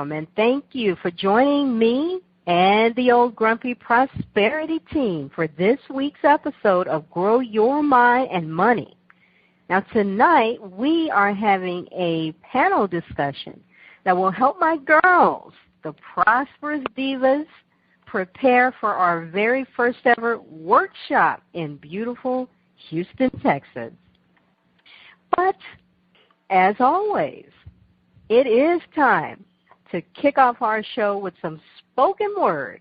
welcome, and thank you for joining me and the Old Grumpy Prosperity team for this week's episode of Grow Your Mind and Money. Now, tonight we are having a panel discussion that will help my girls, the Prosperous Divas, prepare for our very first ever workshop in beautiful Houston, Texas. But, as always, it is time to kick off our show with some spoken word,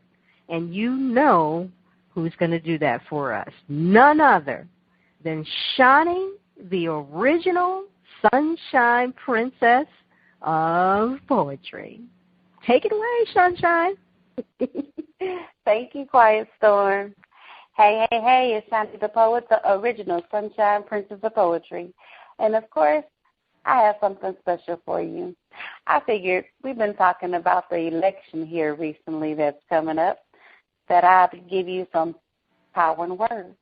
and you know who's going to do that for us. None other than Shani, the original Sunshine Princess of Poetry. Take it away, Sunshine. Thank you, Quiet Storm. Hey, it's Shani the Poet, the original Sunshine Princess of Poetry. And, of course, I have something special for you. I figured we've been talking about the election here recently that's coming up, that I would give you some power in words.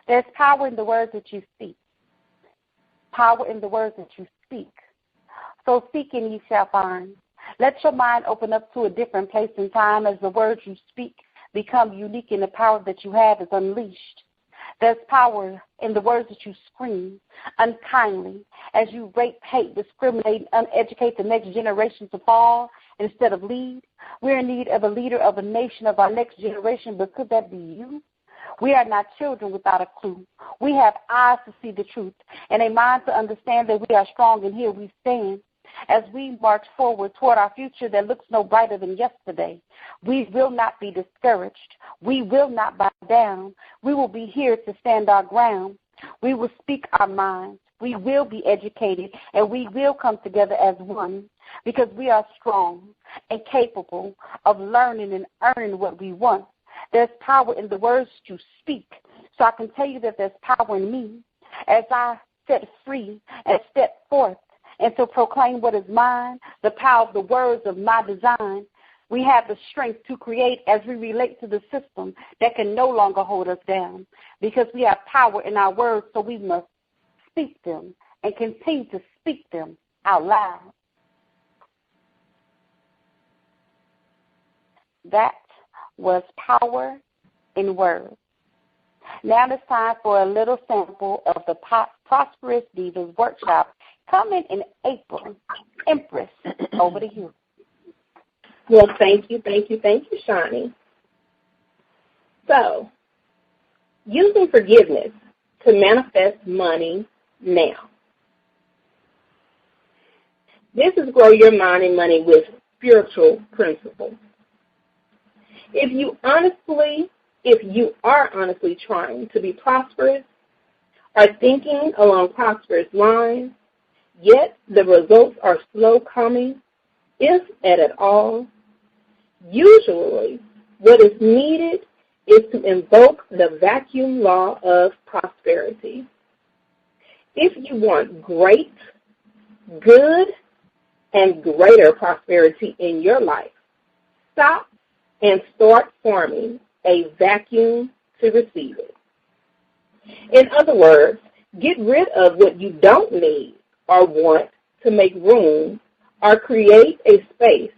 There's power in the words that you speak. Power in the words that you speak. So seek and ye shall find. Let your mind open up to a different place in time as the words you speak become unique and the power that you have is unleashed. There's power in the words that you scream unkindly as you rape, hate, discriminate, and uneducate the next generation to fall instead of lead. We're in need of a leader of a nation of our next generation, but could that be you? We are not children without a clue. We have eyes to see the truth and a mind to understand that we are strong, and here we stand. As we march forward toward our future that looks no brighter than yesterday, we will not be discouraged. We will not bow down. We will be here to stand our ground. We will speak our minds. We will be educated, and we will come together as one because we are strong and capable of learning and earning what we want. There's power in the words you speak. So I can tell you that there's power in me as I set free and step forth and to proclaim what is mine, the power of the words of my design. We have the strength to create as we relate to the system that can no longer hold us down because we have power in our words, so we must speak them and continue to speak them out loud. That was power in words. Now it's time for a little sample of the Prosperous Divas workshop coming in April. Empress, over to you. Well, thank you, Shani. So, using forgiveness to manifest money now. This is Grow Your Mind and Money with spiritual principles. If you are honestly trying to be prosperous, are thinking along prosperous lines, yet the results are slow coming, if at all, usually what is needed is to invoke the vacuum law of prosperity. If you want great, good, and greater prosperity in your life, stop and start forming a vacuum to receive it. In other words, get rid of what you don't need or want to make room or create a space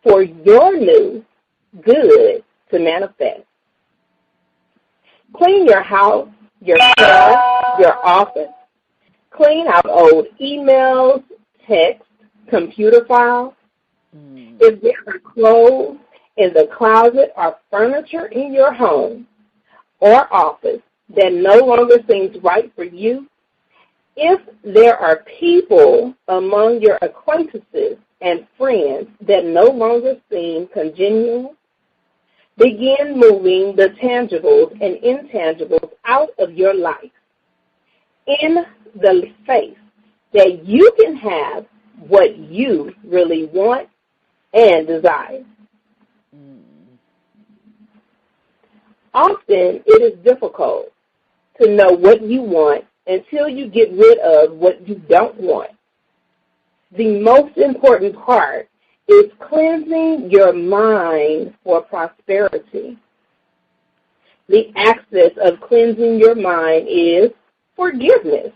for your new good to manifest. Clean your house, your car, your office. Clean out old emails, texts, computer files. If there are clothes in the closet or furniture in your home or office that no longer seems right for you, if there are people among your acquaintances and friends that no longer seem congenial, begin moving the tangibles and intangibles out of your life in the faith that you can have what you really want and desire. Often it is difficult to know what you want until you get rid of what you don't want. The most important part is cleansing your mind for prosperity. The access of cleansing your mind is forgiveness.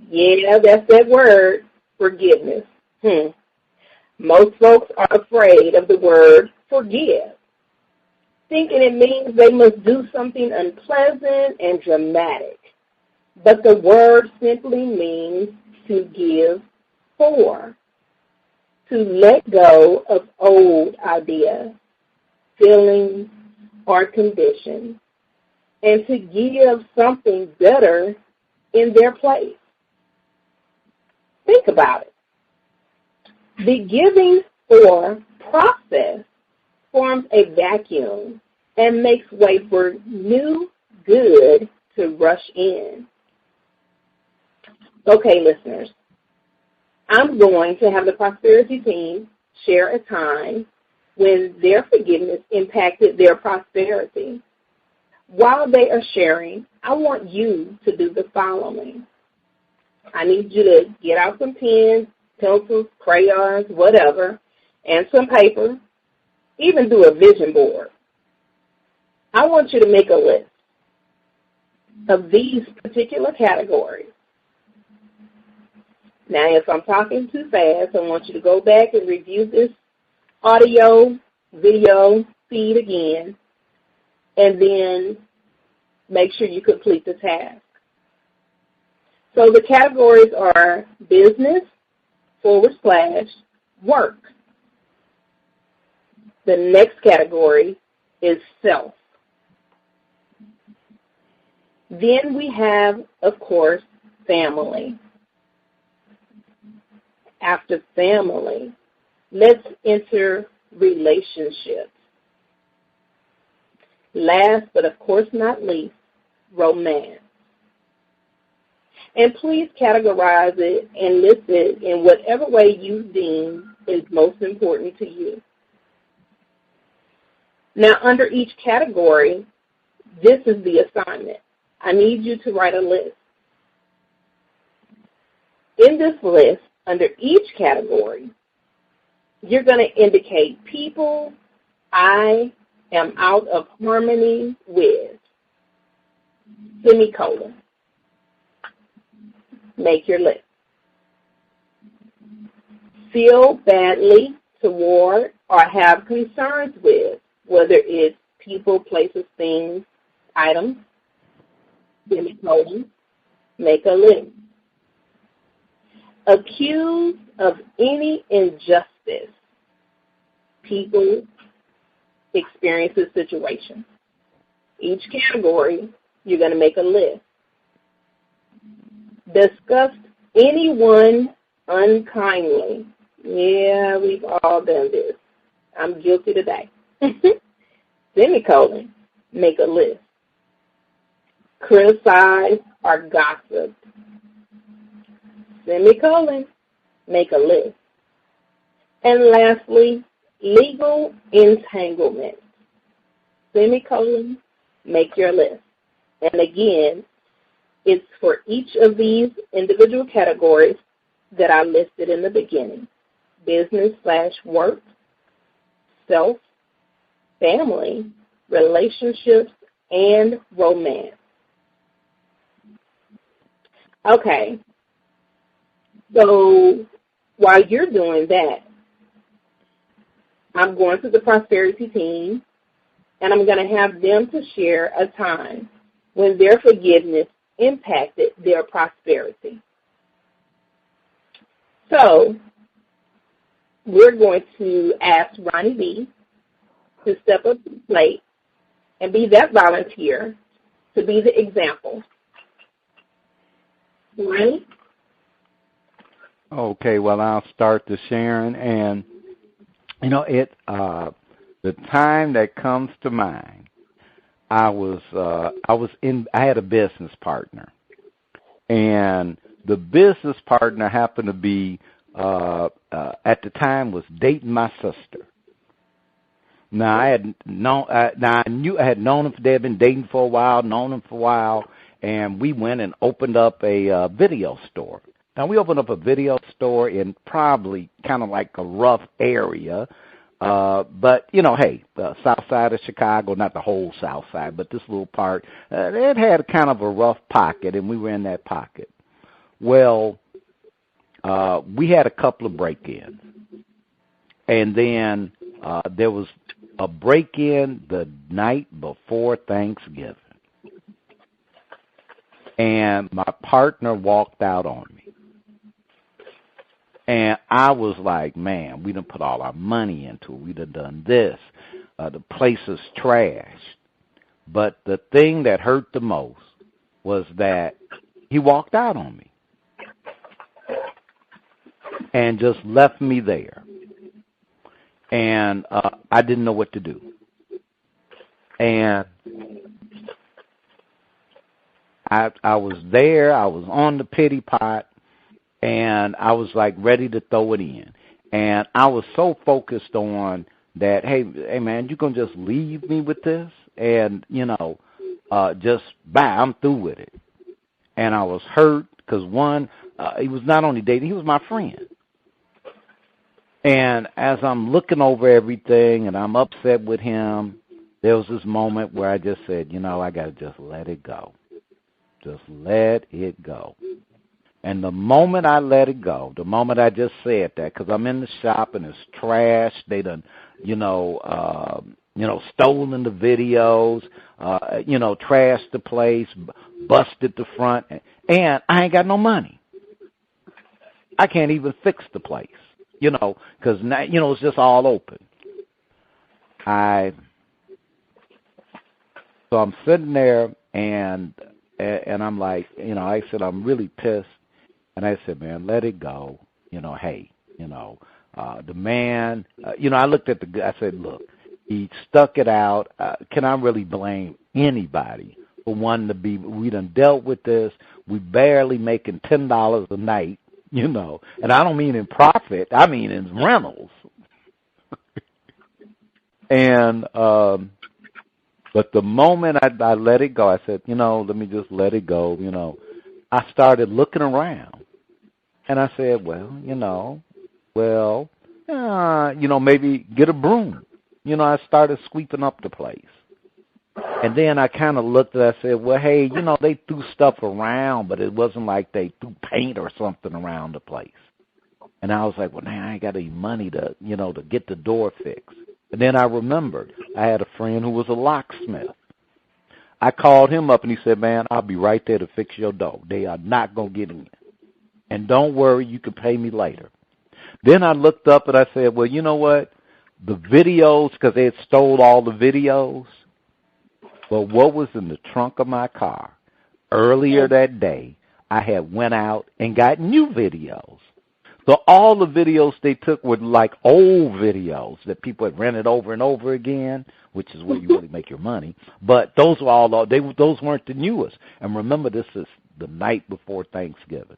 Yeah, that's that word, forgiveness. Most folks are afraid of the word forgive, thinking it means they must do something unpleasant and dramatic. But the word simply means to give for, to let go of old ideas, feelings, or conditions, and to give something better in their place. Think about it. The giving for process forms a vacuum and makes way for new good to rush in. Okay, listeners, I'm going to have the Prosperity team share a time when their forgiveness impacted their prosperity. While they are sharing, I want you to do the following. I need you to get out some pens, pencils, crayons, whatever, and some paper, even do a vision board. I want you to make a list of these particular categories. Now, if I'm talking too fast, I want you to go back and review this audio, video feed again, and then make sure you complete the task. So the categories are business / work. The next category is self. Then we have, of course, family. After family, let's enter relationships. Last but of course not least, romance. And please categorize it and list it in whatever way you deem is most important to you. Now, under each category, this is the assignment. I need you to write a list. In this list, under each category, you're going to indicate people I am out of harmony with, semicolon. Make your list. Feel badly toward or have concerns with, whether it's people, places, things, items, semicolon. Make a list. Accused of any injustice, people, experiences, situations. Each category, you're going to make a list. Discussed anyone unkindly. Yeah, we've all done this. I'm guilty today. Semicolon, make a list. Criticize or gossip. Semicolon, make a list. And lastly, legal entanglement. Semicolon, make your list. And again, it's for each of these individual categories that I listed in the beginning. Business / work, self, family, relationships, and romance. Okay. So while you're doing that, I'm going to the Prosperity team, and I'm going to have them to share a time when their forgiveness impacted their prosperity. So we're going to ask Ronnie B. to step up to the plate and be that volunteer to be the example. Ronnie? Okay, well, I'll start the sharing, and the time that comes to mind, I had a business partner, and the business partner happened to be at the time was dating my sister. Now I had known him. They had been dating for a while, and we went and opened up a video store. Now, we opened up a video store in probably kind of like a rough area, but, the south side of Chicago, not the whole south side, but this little part, it had kind of a rough pocket, and we were in that pocket. Well, we had a couple of break-ins. And then there was a break-in the night before Thanksgiving. And my partner walked out on me. And I was like, man, we done put all our money into it. We done this. The place is trashed. But the thing that hurt the most was that he walked out on me and just left me there. And I didn't know what to do. And I was there. I was on the pity pot. And I was like ready to throw it in. And I was so focused on that, hey man, you going to just leave me with this? And, just bye, I'm through with it. And I was hurt because, one, he was not only dating, he was my friend. And as I'm looking over everything and I'm upset with him, there was this moment where I just said, I got to just let it go. Just let it go. And the moment I let it go, the moment I just said that, because I'm in the shop and it's trash, they done, stolen the videos, trashed the place, busted the front, and I ain't got no money. I can't even fix the place, because now, it's just all open. So I'm sitting there and I'm like, I said, I'm really pissed. And I said, man, let it go. Hey, the man, I looked at I said, look, he stuck it out. Can I really blame anybody for wanting to be, we done dealt with this. We barely making $10 a night, and I don't mean in profit. I mean in rentals. And, but the moment I let it go, I said, let me just let it go, I started looking around. And I said, maybe get a broom. I started sweeping up the place. And then I kind of looked and I said, well, hey, they threw stuff around, but it wasn't like they threw paint or something around the place. And I was like, well, now I ain't got any money to, to get the door fixed. And then I remembered I had a friend who was a locksmith. I called him up and he said, man, I'll be right there to fix your door. They are not going to get in. And don't worry, you can pay me later. Then I looked up and I said, well, you know what? The videos, because they had stole all the videos, but what was in the trunk of my car? Earlier that day, I had went out and got new videos. So all the videos they took were like old videos that people had rented over and over again, which is where you really make your money. But those were those weren't the newest. And remember, this is the night before Thanksgiving.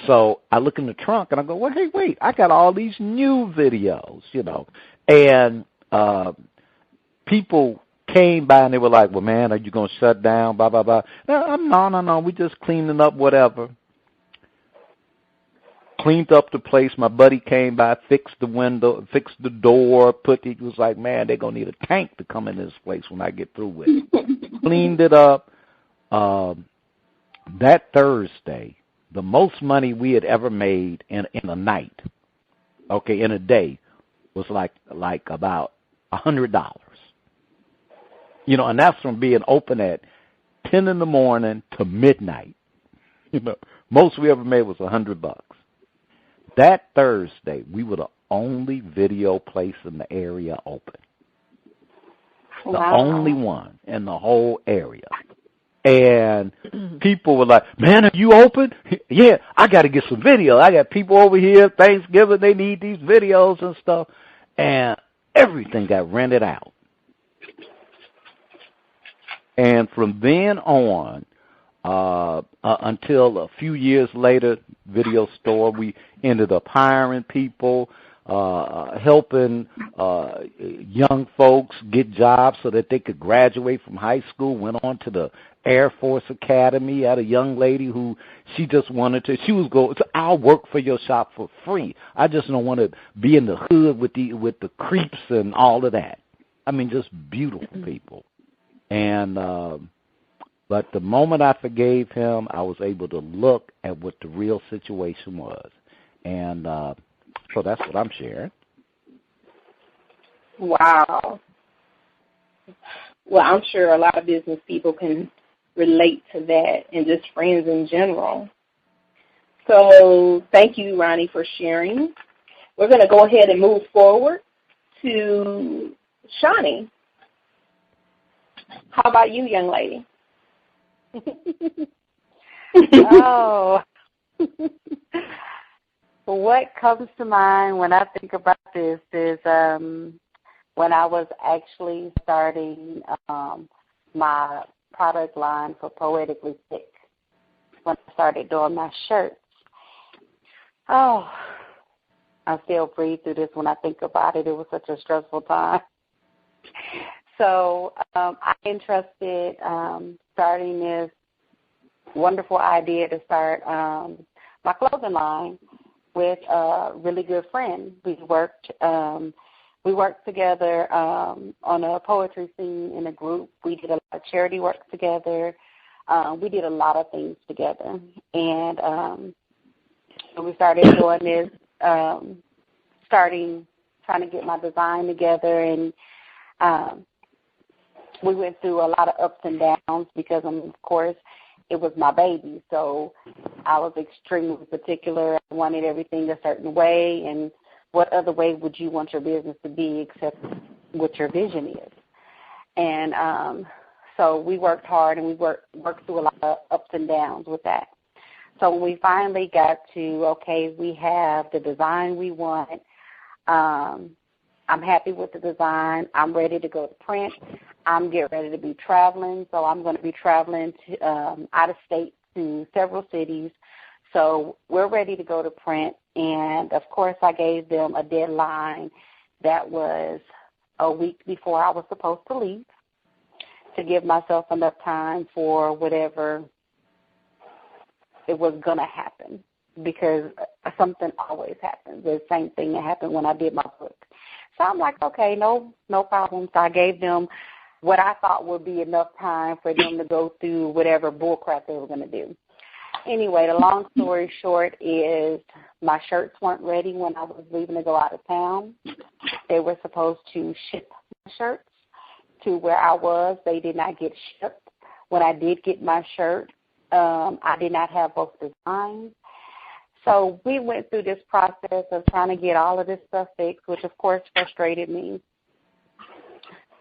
So I look in the trunk and I go, well, hey, wait, I got all these new videos, And people came by and they were like, well, man, are you going to shut down, blah, blah, blah. No, we just cleaning up whatever. Cleaned up the place. My buddy came by, fixed the window, fixed the door, he was like, man, they're going to need a tank to come in this place when I get through with it. Cleaned it up. That Thursday, the most money we had ever made in a night, in a day, was like about $100. And that's from being open at 10 in the morning to midnight. Most we ever made was $100. That Thursday, we were the only video place in the area open. The only one in the whole area. And people were like, man, are you open? Yeah, I got to get some video. I got people over here, Thanksgiving, they need these videos and stuff. And everything got rented out. And from then on, until a few years later, video store, we ended up hiring people, helping young folks get jobs so that they could graduate from high school, went on to the Air Force Academy. Had a young lady who she just wanted to, she was going, I'll work for your shop for free. I just don't want to be in the hood with the creeps and all of that. I mean, just beautiful people. And but the moment I forgave him, I was able to look at what the real situation was. And so that's what I'm sharing. Wow. Well, I'm sure a lot of business people can relate to that, and just friends in general. So thank you, Ronnie, for sharing. We're going to go ahead and move forward to Shawnee. How about you, young lady? Oh. What comes to mind when I think about this is when I was actually starting my product line for Poetically Thick, when I started doing my shirts. Oh, I still breathe through this when I think about it. It was such a stressful time. So I'm interested starting this wonderful idea to start my clothing line with a really good friend. We worked together on a poetry scene in a group. We did a lot of charity work together. We did a lot of things together. And we started doing this, trying to get my design together. And we went through a lot of ups and downs because, of course, it was my baby. So I was extremely particular. I wanted everything a certain way. And what other way would you want your business to be except what your vision is? And so we worked hard, and we worked through a lot of ups and downs with that. So when we finally got to, okay, we have the design we want, I'm happy with the design. I'm ready to go to print. I'm getting ready to be traveling, so I'm going to be traveling to, out of state to several cities. So we're ready to go to print, and, of course, I gave them a deadline that was a week before I was supposed to leave to give myself enough time for whatever it was going to happen, because something always happens. The same thing that happened when I did my book. So I'm like, okay, no problem. So I gave them what I thought would be enough time for them to go through whatever bullcrap they were going to do. Anyway, the long story short is my shirts weren't ready when I was leaving to go out of town. They were supposed to ship my shirts to where I was. They did not get shipped. When I did get my shirt, I did not have both designs. So we went through this process of trying to get all of this stuff fixed, which, of course, frustrated me.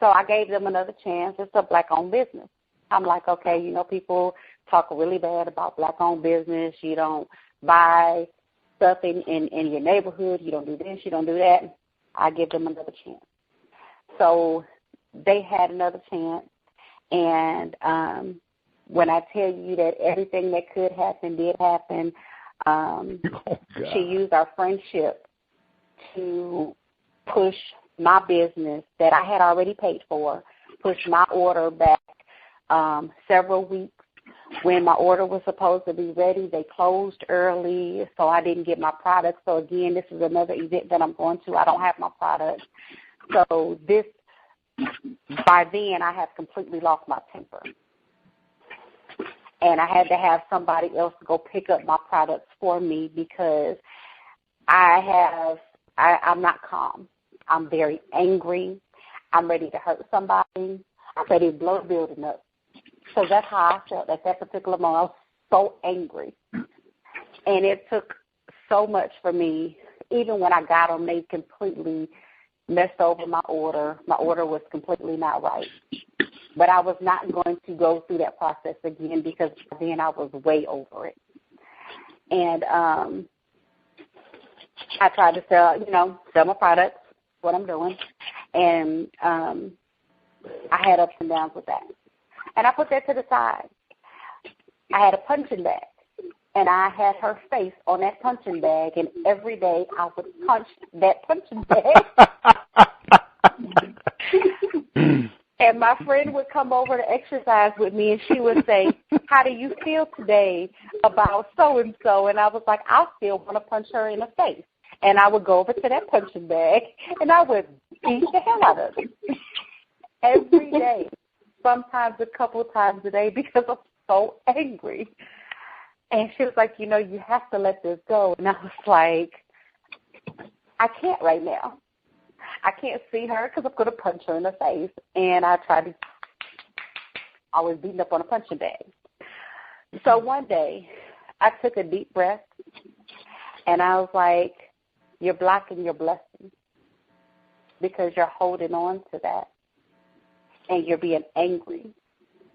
So I gave them another chance. It's a black-owned business. I'm like, okay, people talk really bad about black-owned business. You don't buy stuff in your neighborhood. You don't do this. You don't do that. I give them another chance. So they had another chance. And when I tell you that everything that could happen did happen, she used our friendship to push my business that I had already paid for, push my order back several weeks. When my order was supposed to be ready, they closed early, so I didn't get my product. So, again, this is another event that I'm going to. I don't have my product. So by then, I had completely lost my temper. And I had to have somebody else go pick up my products for me because I'm not calm. I'm very angry. I'm ready to hurt somebody. I'm ready to blow the building up. So that's how I felt at that particular moment. I was so angry. And it took so much for me. Even when I got them, they completely messed over my order. My order was completely not right. But I was not going to go through that process again because then I was way over it. And I tried to sell my products, what I'm doing. And I had ups and downs with that. And I put that to the side. I had a punching bag, and I had her face on that punching bag, and every day I would punch that punching bag. And my friend would come over to exercise with me, and she would say, how do you feel today about so-and-so? And I was like, I still want to punch her in the face. And I would go over to that punching bag, and I would beat the hell out of it every day, sometimes a couple of times a day because I'm so angry. And she was like, you know, you have to let this go. And I was like, I can't right now. I can't see her because I'm going to punch her in the face. And I tried to always beating up on a punching bag. So one day I took a deep breath, and I was like, you're blocking your blessing because you're holding on to that, and you're being angry,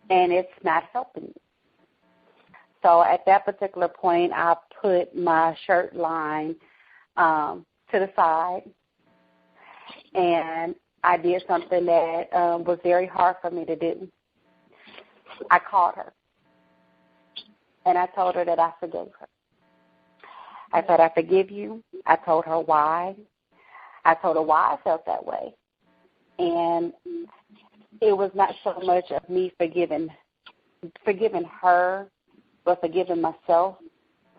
and it's not helping you. So at that particular point, I put my shirt line to the side, and I did something that was very hard for me to do. I called her, and I told her that I forgave her. I said, I forgive you. I told her why. I told her why I felt that way. And it was not so much of me forgiving her, but forgiving myself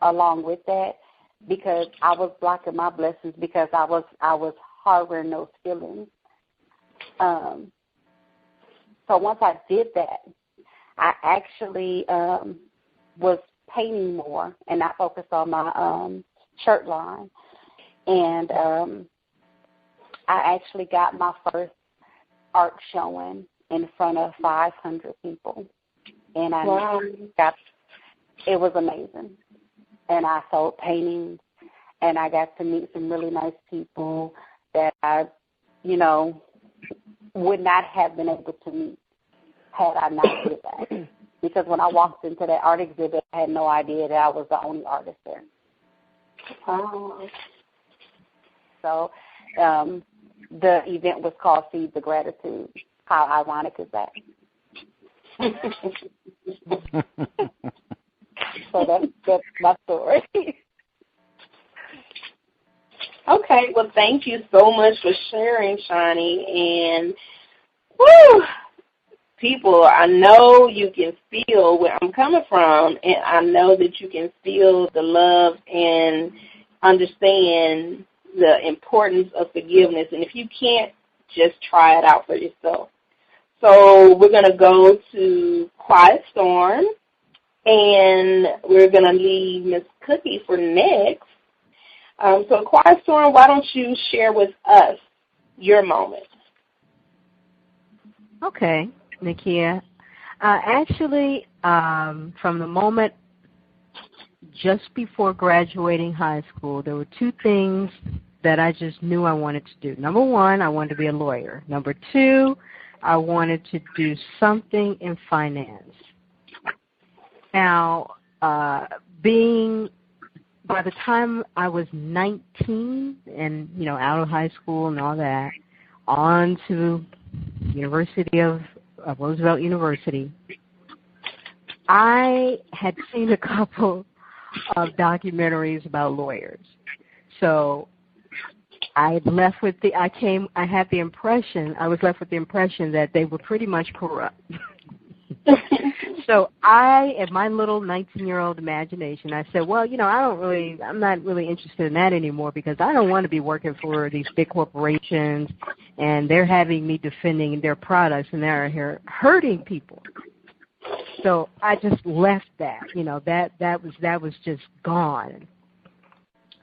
along with that, because I was blocking my blessings because I was harboring those feelings. So once I did that, I actually was painting more and not focused on my shirt line. And I actually got my first art showing in front of 500 people. And it was amazing. And I sold paintings, and I got to meet some really nice people that I, would not have been able to meet had I not did that. Because when I walked into that art exhibit, I had no idea that I was the only artist there. Oh. So the event was called Seeds of Gratitude. How ironic is that? So that's my story. Okay, well, thank you so much for sharing, Shani. And, woo, people, I know you can feel where I'm coming from, and I know that you can feel the love and understand the importance of forgiveness. And if you can't, just try it out for yourself. So we're going to go to Quiet Storm, and we're going to leave Miss Cookie for next. So Quiet Storm, why don't you share with us your moment? Okay, Nakia. Actually, from the moment just before graduating high school, there were two things that I just knew I wanted to do. Number one, I wanted to be a lawyer. Number two, I wanted to do something in finance. Now, by the time I was 19 and, out of high school and all that, on to Roosevelt University, I had seen a couple of documentaries about lawyers. So I was left with the impression that they were pretty much corrupt. So in my little 19-year-old imagination, I said, well, I'm not really interested in that anymore, because I don't want to be working for these big corporations and they're having me defending their products and they're hurting people. So I just left that. That was just gone.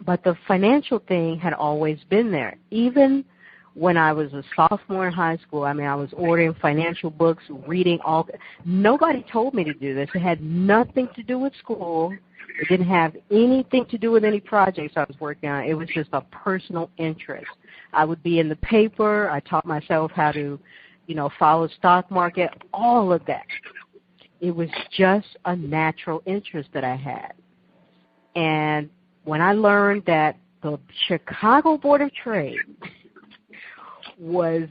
But the financial thing had always been there. Even when I was a sophomore in high school, I was ordering financial books, reading all. Nobody told me to do this. It had nothing to do with school. It didn't have anything to do with any projects I was working on. It was just a personal interest. I would be in the paper. I taught myself how to, follow the stock market, all of that. It was just a natural interest that I had. And when I learned that the Chicago Board of Trade was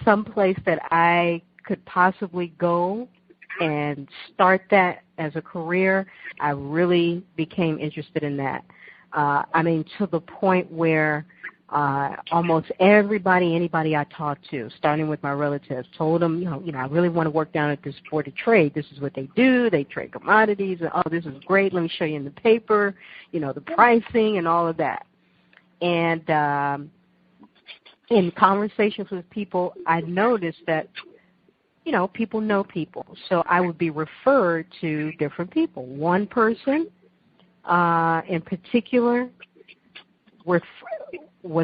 someplace that I could possibly go and start that as a career, I really became interested in that. To the point where almost anybody I talked to, starting with my relatives, told them, I really want to work down at this Board of Trade. This is what they do. They trade commodities. And, this is great. Let me show you in the paper, the pricing and all of that. And in conversations with people, I noticed that people know people. So I would be referred to different people. One person in particular was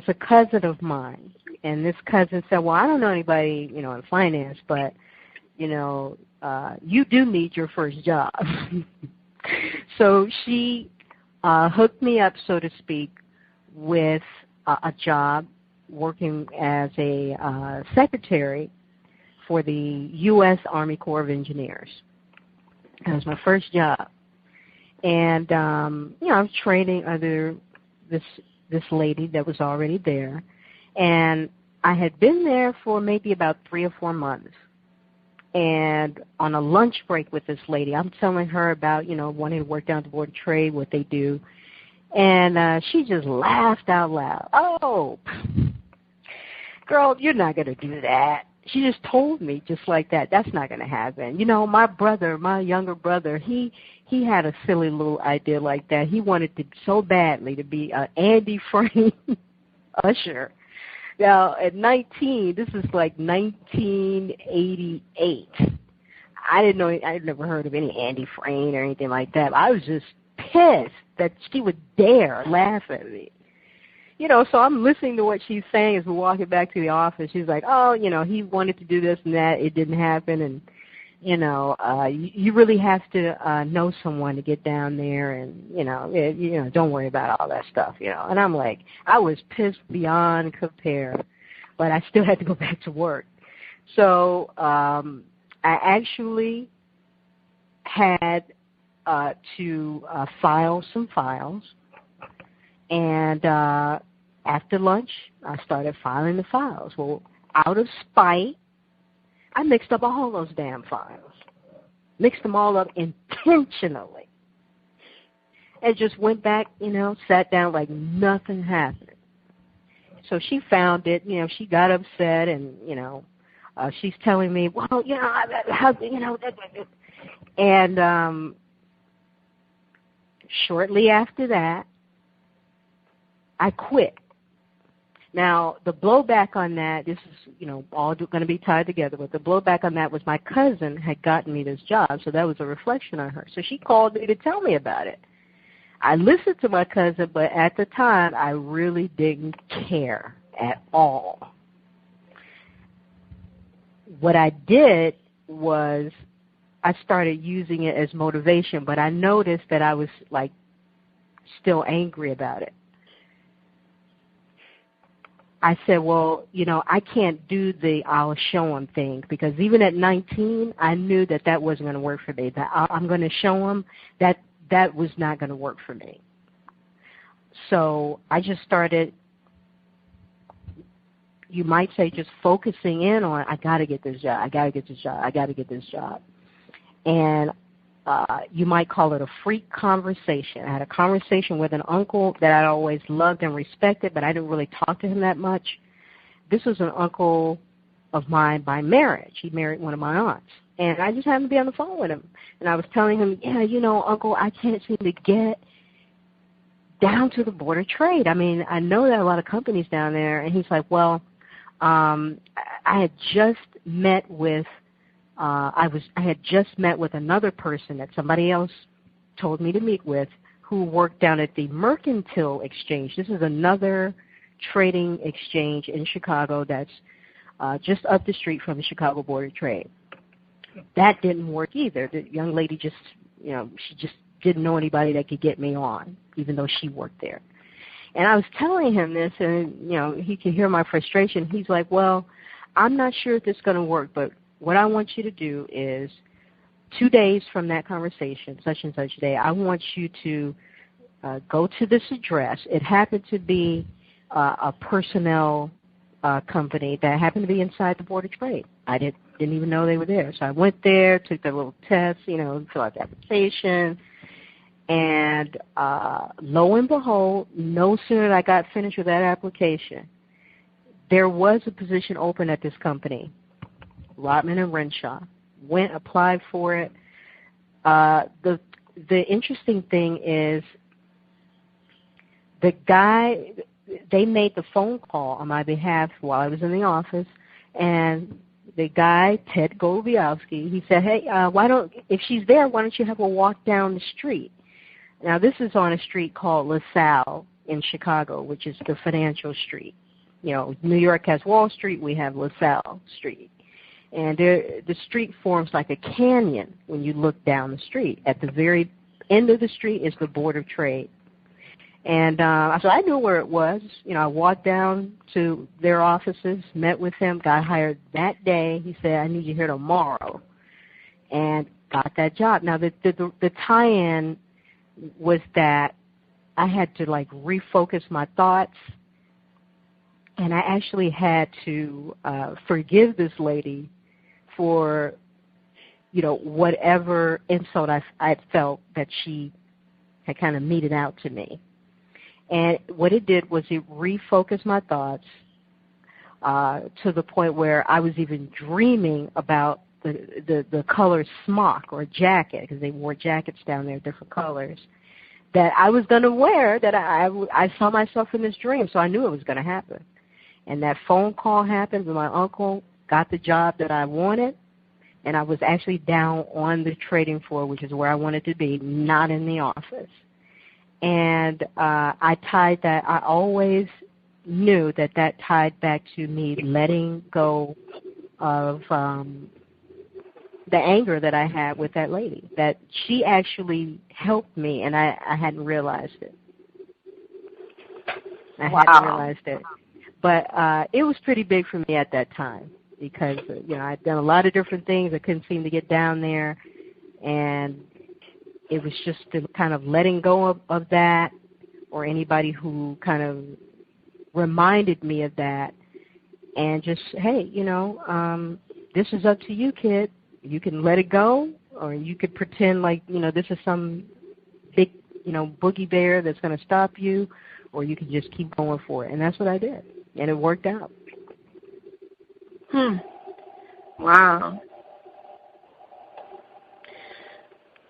a cousin of mine. And this cousin said, well, I don't know anybody, in finance, but, you do need your first job. So she hooked me up, so to speak, with a job working as a secretary for the U.S. Army Corps of Engineers. That was my first job. And, I was training under this lady that was already there. And I had been there for maybe about 3 or 4 months. And on a lunch break with this lady, I'm telling her about, wanting to work down at the Board of Trade, what they do. And she just laughed out loud. Oh, girl, you're not going to do that. She just told me just like that. That's not going to happen. My younger brother, he had a silly little idea like that. He wanted to so badly to be an Andy Frame usher. Now, at 19, this is like 1988. I didn't know, I'd never heard of any Andy Frame or anything like that. I was just pissed that she would dare laugh at me. So I'm listening to what she's saying as we're walking back to the office. She's like, oh, he wanted to do this and that. It didn't happen. And, you really have to know someone to get down there and, don't worry about all that stuff, And I'm like, I was pissed beyond compare, but I still had to go back to work. So I actually had to file some files. And after lunch, I started filing the files. Well, out of spite, I mixed up all those damn files. Mixed them all up intentionally. And just went back, sat down like nothing happened. So she found it, she got upset and, she's telling me, well, and shortly after that, I quit. Now, the blowback on that, this is, all going to be tied together, but the blowback on that was my cousin had gotten me this job, so that was a reflection on her. So she called me to tell me about it. I listened to my cousin, but at the time, I really didn't care at all. What I did was I started using it as motivation, but I noticed that I was, still angry about it. I said, well, I can't do the I'll show them thing because even at 19, I knew that wasn't going to work for me. That I'm going to show them that was not going to work for me. So I just started, you might say, just focusing in on, I got to get this job, I got to get this job, I got to get this job. And you might call it a freak conversation. I had a conversation with an uncle that I always loved and respected, but I didn't really talk to him that much. This was an uncle of mine by marriage. He married one of my aunts. And I just happened to be on the phone with him. And I was telling him, Uncle, I can't seem to get down to the Board of Trade. I mean, I know there are a lot of companies down there. And he's like, well, I had just met with I had just met with another person that somebody else told me to meet with who worked down at the Mercantile Exchange. This is another trading exchange in Chicago that's just up the street from the Chicago Board of Trade. That didn't work either. The young lady just, she just didn't know anybody that could get me on, even though she worked there. And I was telling him this, and, he could hear my frustration. He's like, well, I'm not sure if this is going to work, but what I want you to do is 2 days from that conversation, such and such day, I want you to go to this address. It happened to be a personnel company that happened to be inside the Board of Trade. I didn't even know they were there. So I went there, took the little test, fill out the application, and lo and behold, no sooner than I got finished with that application, there was a position open at this company, Rodman and Renshaw. Went, applied for it. The interesting thing is the guy, they made the phone call on my behalf while I was in the office, and the guy, Ted Golobiowski, he said, hey, if she's there, why don't you have her walk down the street? Now, this is on a street called LaSalle in Chicago, which is the financial street. You know, New York has Wall Street, we have LaSalle Street. And the street forms like a canyon when you look down the street. At the very end of the street is the Board of Trade. And so I knew where it was. You know, I walked down to their offices, met with him, got hired that day. He said, I need you here tomorrow, and got that job. Now, the tie-in was that I had to, like, refocus my thoughts, and I actually had to forgive this lady for, you know, whatever insult I felt that she had kind of meted out to me. And what it did was it refocused my thoughts to the point where I was even dreaming about the color smock or jacket, because they wore jackets down there, different colors, that I was going to wear, that I saw myself in this dream, so I knew it was going to happen. And that phone call happened, and my uncle got the job that I wanted, and I was actually down on the trading floor, which is where I wanted to be, not in the office. And I tied that, I always knew that tied back to me letting go of the anger that I had with that lady, that she actually helped me, and I hadn't realized it. I hadn't realized it. But it was pretty big for me at that time because, you know, I'd done a lot of different things. I couldn't seem to get down there, and it was just the kind of letting go of that, or anybody who kind of reminded me of that, and just, hey, you know, this is up to you, kid. You can let it go, or you could pretend like, you know, this is some big, you know, boogie bear that's going to stop you, or you can just keep going for it. And that's what I did, and it worked out. Wow.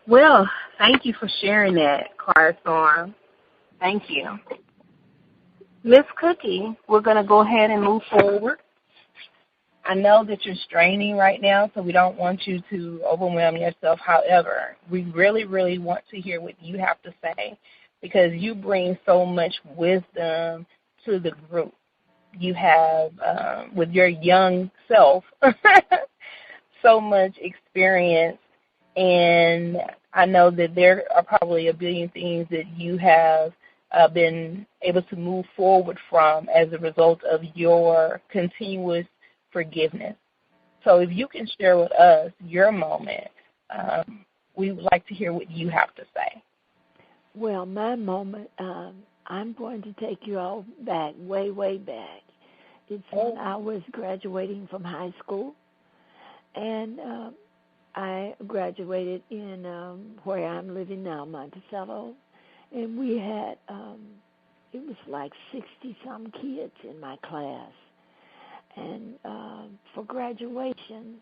Well, thank you for sharing that, Quiet Storm. Thank you. Miss Cookie, we're going to go ahead and move forward. I know that you're straining right now, so we don't want you to overwhelm yourself. However, we really, really want to hear what you have to say because you bring so much wisdom to the group. You have, with your young self, so much experience, and I know that there are probably a billion things that you have been able to move forward from as a result of your continuous forgiveness. So if you can share with us your moment, we would like to hear what you have to say. Well, my moment, I'm going to take you all back, way, way back. It's when I was graduating from high school, and I graduated in where I'm living now, Monticello, and we had, it was like 60-some kids in my class. And for graduation,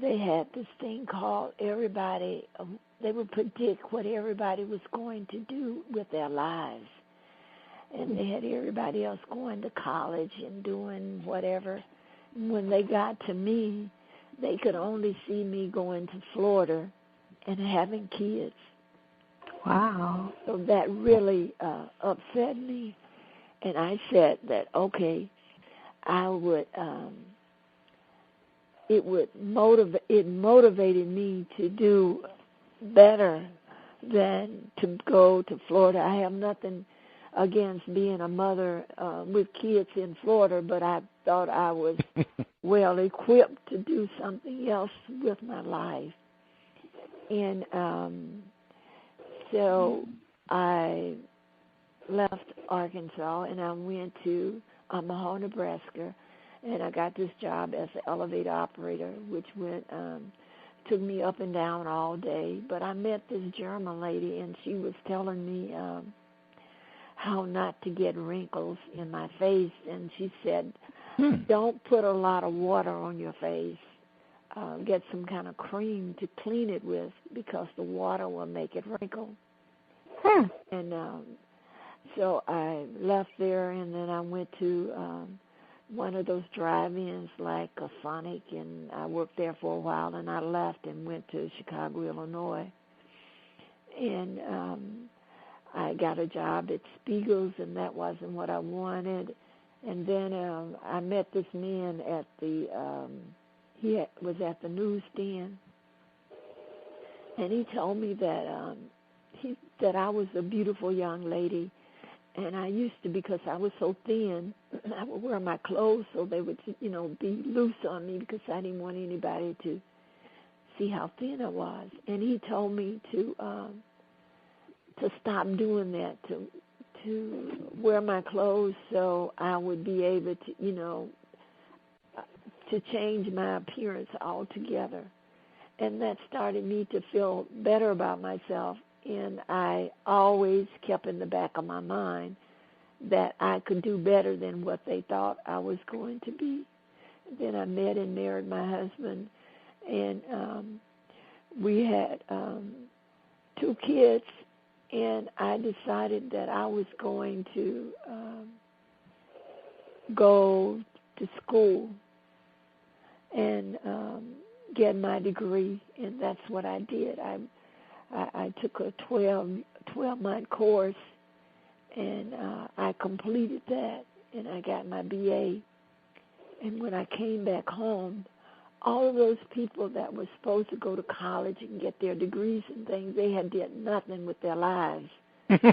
they had this thing called everybody, they would predict what everybody was going to do with their lives. And they had everybody else going to college and doing whatever. And when they got to me, they could only see me going to Florida and having kids. Wow. So that really upset me. And I said that, okay, I would, it motivated me to do better than to go to Florida. I have nothing against being a mother with kids in Florida, but I thought I was well equipped to do something else with my life. And so I left Arkansas and I went to Omaha, Nebraska, and I got this job as an elevator operator, which took me up and down all day. But I met this German lady, and she was telling me how not to get wrinkles in my face, and she said, don't put a lot of water on your face. Get some kind of cream to clean it with because the water will make it wrinkle. And so I left there, and then I went to one of those drive-ins like a Sonic, and I worked there for a while, and I left and went to Chicago, Illinois. And I got a job at Spiegel's, and that wasn't what I wanted. And then I met this man at the, was at the newsstand, and he told me that that I was a beautiful young lady. And I used to, because I was so thin, I would wear my clothes so they would, be loose on me, because I didn't want anybody to see how thin I was. And he told me to stop doing that, to wear my clothes so I would be able to, to change my appearance altogether. And that started me to feel better about myself. And I always kept in the back of my mind that I could do better than what they thought I was going to be. Then I met and married my husband, and we had 2 kids, and I decided that I was going to go to school and get my degree, and that's what I did. I took a 12-month course, and I completed that, and I got my BA. And when I came back home, all of those people that were supposed to go to college and get their degrees and things, they had did nothing with their lives. And,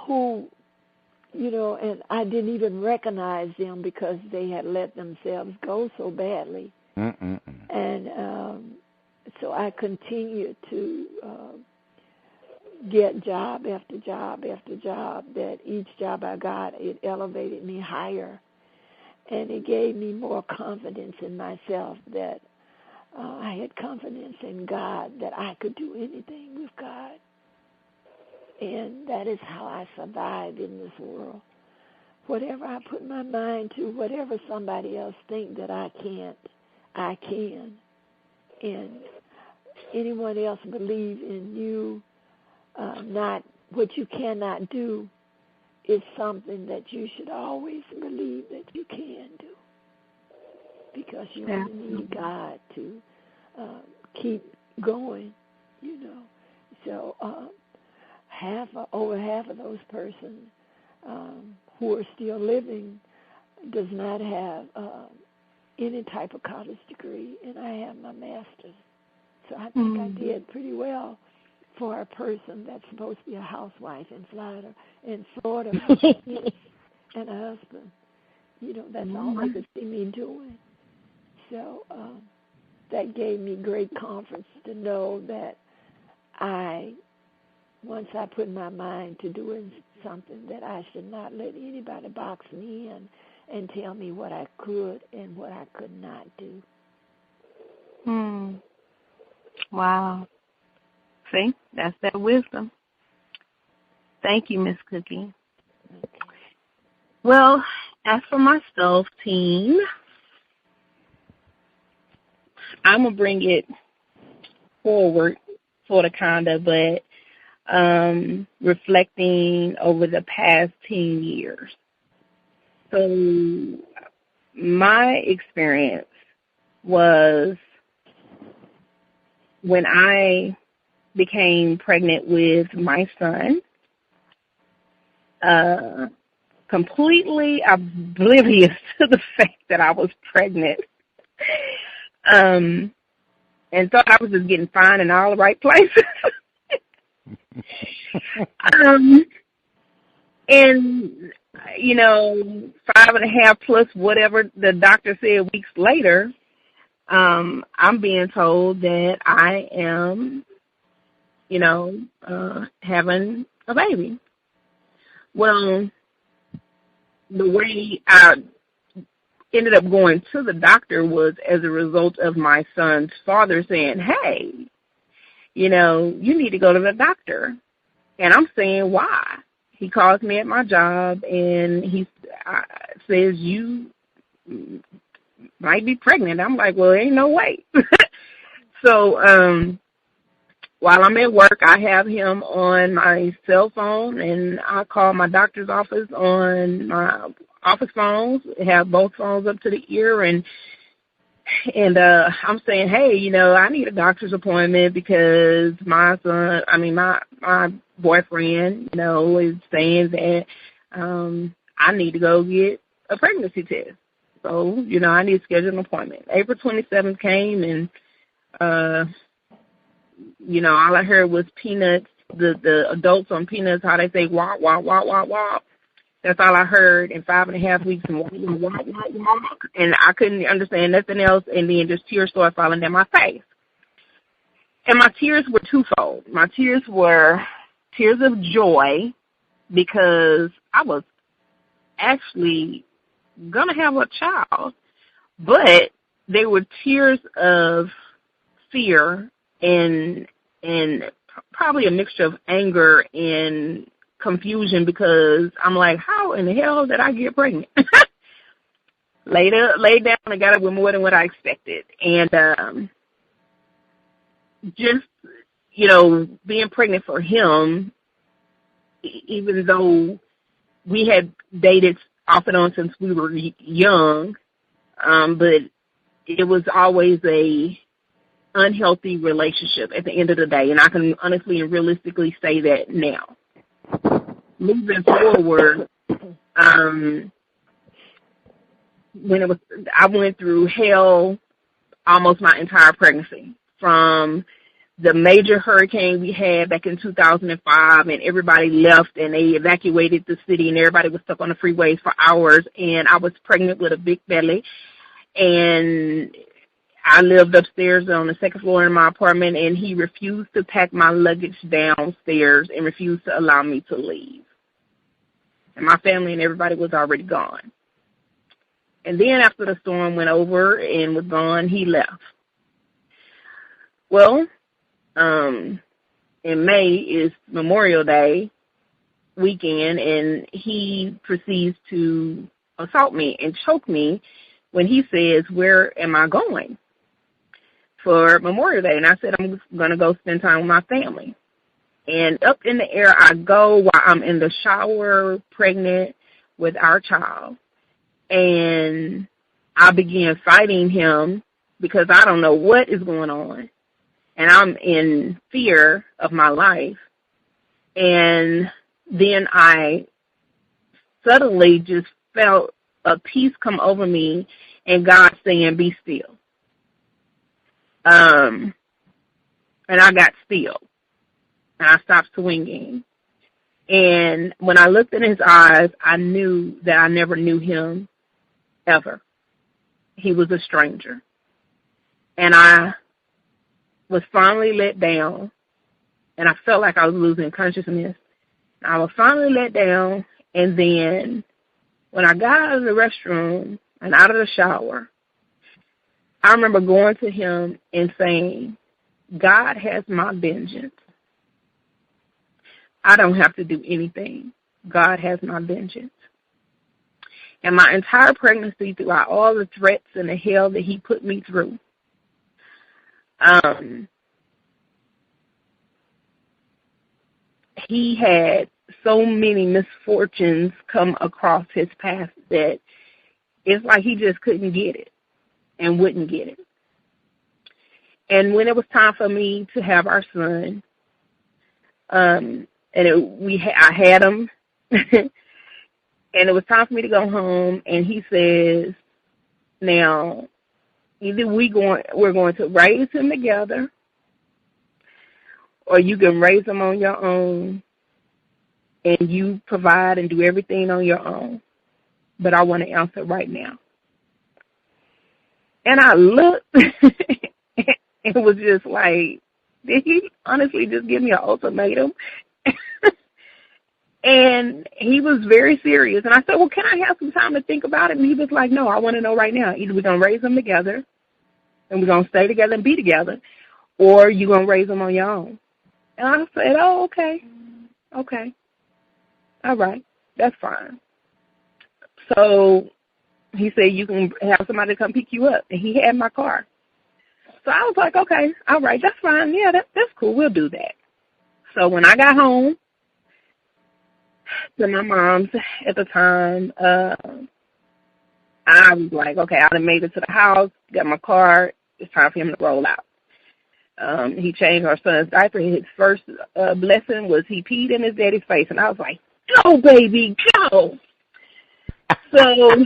who, and I didn't even recognize them because they had let themselves go so badly. And so I continued to get job after job after job, that each job I got, it elevated me higher. And it gave me more confidence in myself, that I had confidence in God, that I could do anything with God. And that is how I survive in this world. Whatever I put my mind to, whatever somebody else think that I can't, I can. And anyone else believe in you, not what you cannot do, is something that you should always believe that you can do, because you only need God to keep going, So over half of those persons who are still living does not have any type of college degree, and I have my master's. So I think I did pretty well for a person that's supposed to be a housewife in Florida and a husband. That's all they could see me doing. So that gave me great confidence to know that once I put my mind to doing something, that I should not let anybody box me in and tell me what I could and what I could not do. Wow. See, that's that wisdom. Thank you, Miss Cookie. Okay. Well, as for myself, team, I'm going to bring it forward, sort of, kind of, but reflecting over the past 10 years. So my experience was when I became pregnant with my son, completely oblivious to the fact that I was pregnant, and thought I was just getting fine in all the right places. And 5.5 plus whatever the doctor said weeks later, I'm being told that I am, having a baby. Well, the way I ended up going to the doctor was as a result of my son's father saying, hey, you need to go to the doctor. And I'm saying, why? He calls me at my job, and he says, you might be pregnant. I'm like, well, ain't no way. So while I'm at work, I have him on my cell phone, and I call my doctor's office on my office phones, have both phones up to the ear, and I'm saying, hey, I need a doctor's appointment because my boyfriend, is saying that I need to go get a pregnancy test. So, I need to schedule an appointment. April 27th came, and, all I heard was peanuts, the adults on peanuts, how they say, wah, wah, wah, wah, wah. That's all I heard in 5.5 weeks, and wah, wah, wah. And I couldn't understand nothing else, and then just tears started falling down my face. And my tears were twofold. My tears were tears of joy because I was actually going to have a child, but they were tears of fear and probably a mixture of anger and confusion because I'm like, how in the hell did I get pregnant? Laid down and got up with more than what I expected. And just, being pregnant for him, even though we had dated off and on since we were young, but it was always a unhealthy relationship at the end of the day, and I can honestly and realistically say that now. Moving forward, I went through hell almost my entire pregnancy, from the major hurricane we had back in 2005, and everybody left and they evacuated the city, and everybody was stuck on the freeways for hours, and I was pregnant with a big belly, and I lived upstairs on the second floor in my apartment, and he refused to pack my luggage downstairs and refused to allow me to leave. And my family and everybody was already gone. And then after the storm went over and was gone, he left. Well, in May is Memorial Day weekend, and he proceeds to assault me and choke me when he says, where am I going for Memorial Day? And I said, I'm going to go spend time with my family. And up in the air I go while I'm in the shower, pregnant with our child. And I began fighting him because I don't know what is going on. And I'm in fear of my life. And then I suddenly just felt a peace come over me and God saying, be still. And I got still. And I stopped swinging. And when I looked in his eyes, I knew that I never knew him ever. He was a stranger. And I was finally let down, and I felt like I was losing consciousness. I was finally let down, and then when I got out of the restroom and out of the shower, I remember going to him and saying, God has my vengeance. I don't have to do anything. God has my vengeance. And my entire pregnancy, throughout all the threats and the hell that he put me through, he had so many misfortunes come across his path that it's like he just couldn't get it and wouldn't get it. And when it was time for me to have our son, I had him, and it was time for me to go home, and he says, now, either we're going to raise him together, or you can raise him on your own, and you provide and do everything on your own. But I want to answer right now. And I looked, it was just like, did he honestly just give me an ultimatum? And he was very serious. And I said, well, can I have some time to think about it? And he was like, no, I want to know right now. Either we're going to raise them together, and we're going to stay together and be together, or you're going to raise them on your own. And I said, oh, okay. Okay. All right. That's fine. So he said, you can have somebody come pick you up. And he had my car. So I was like, okay, all right, that's fine. Yeah, that's cool. We'll do that. So when I got home to my mom's at the time, I was like, okay, I done made it to the house, got my car. It's time for him to roll out. He changed our son's diaper. His first blessing was he peed in his daddy's face. And I was like, go, baby, go. So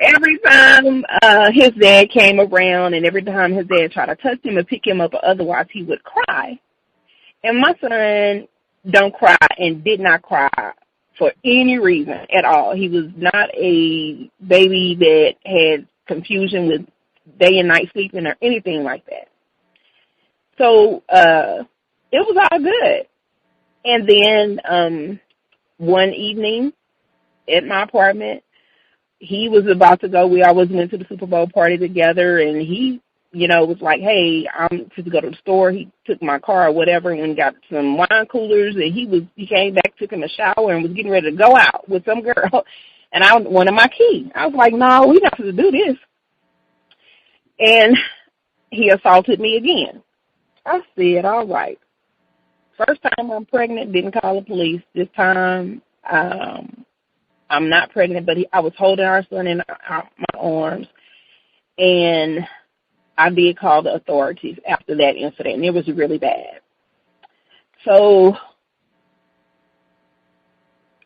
every time his dad came around and every time his dad tried to touch him or pick him up or otherwise, he would cry. And my son don't cry and did not cry for any reason at all. He was not a baby that had confusion with day and night sleeping or anything like that. So it was all good. And then one evening at my apartment, he was about to go. We always went to the Super Bowl party together, and he, was like, hey, I'm to go to the store. He took my car or whatever and got some wine coolers, and he came back, took him a shower, and was getting ready to go out with some girl. And I wanted my key. I was like, no, we not supposed to do this. And he assaulted me again. I said, all right. First time I'm pregnant, didn't call the police. This time I'm not pregnant, but I was holding our son in my arms, and I did call the authorities after that incident, and it was really bad. So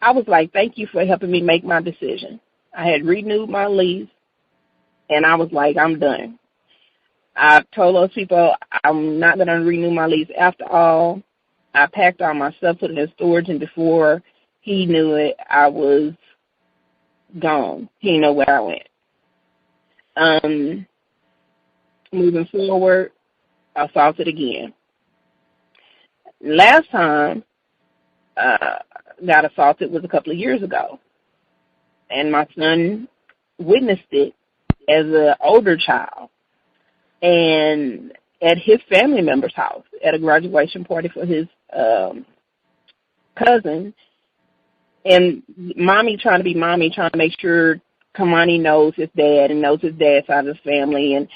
I was like, thank you for helping me make my decision. I had renewed my lease, and I was like, I'm done. I told those people I'm not going to renew my lease after all. I packed all my stuff, put it in storage, and before he knew it, I was gone. He didn't know where I went. Moving forward, I assaulted again. Last time got assaulted was a couple of years ago, and my son witnessed it as an older child, and at his family member's house at a graduation party for his cousin, and mommy trying to be mommy, trying to make sure Kamani knows his dad and knows his dad's side of the family, and,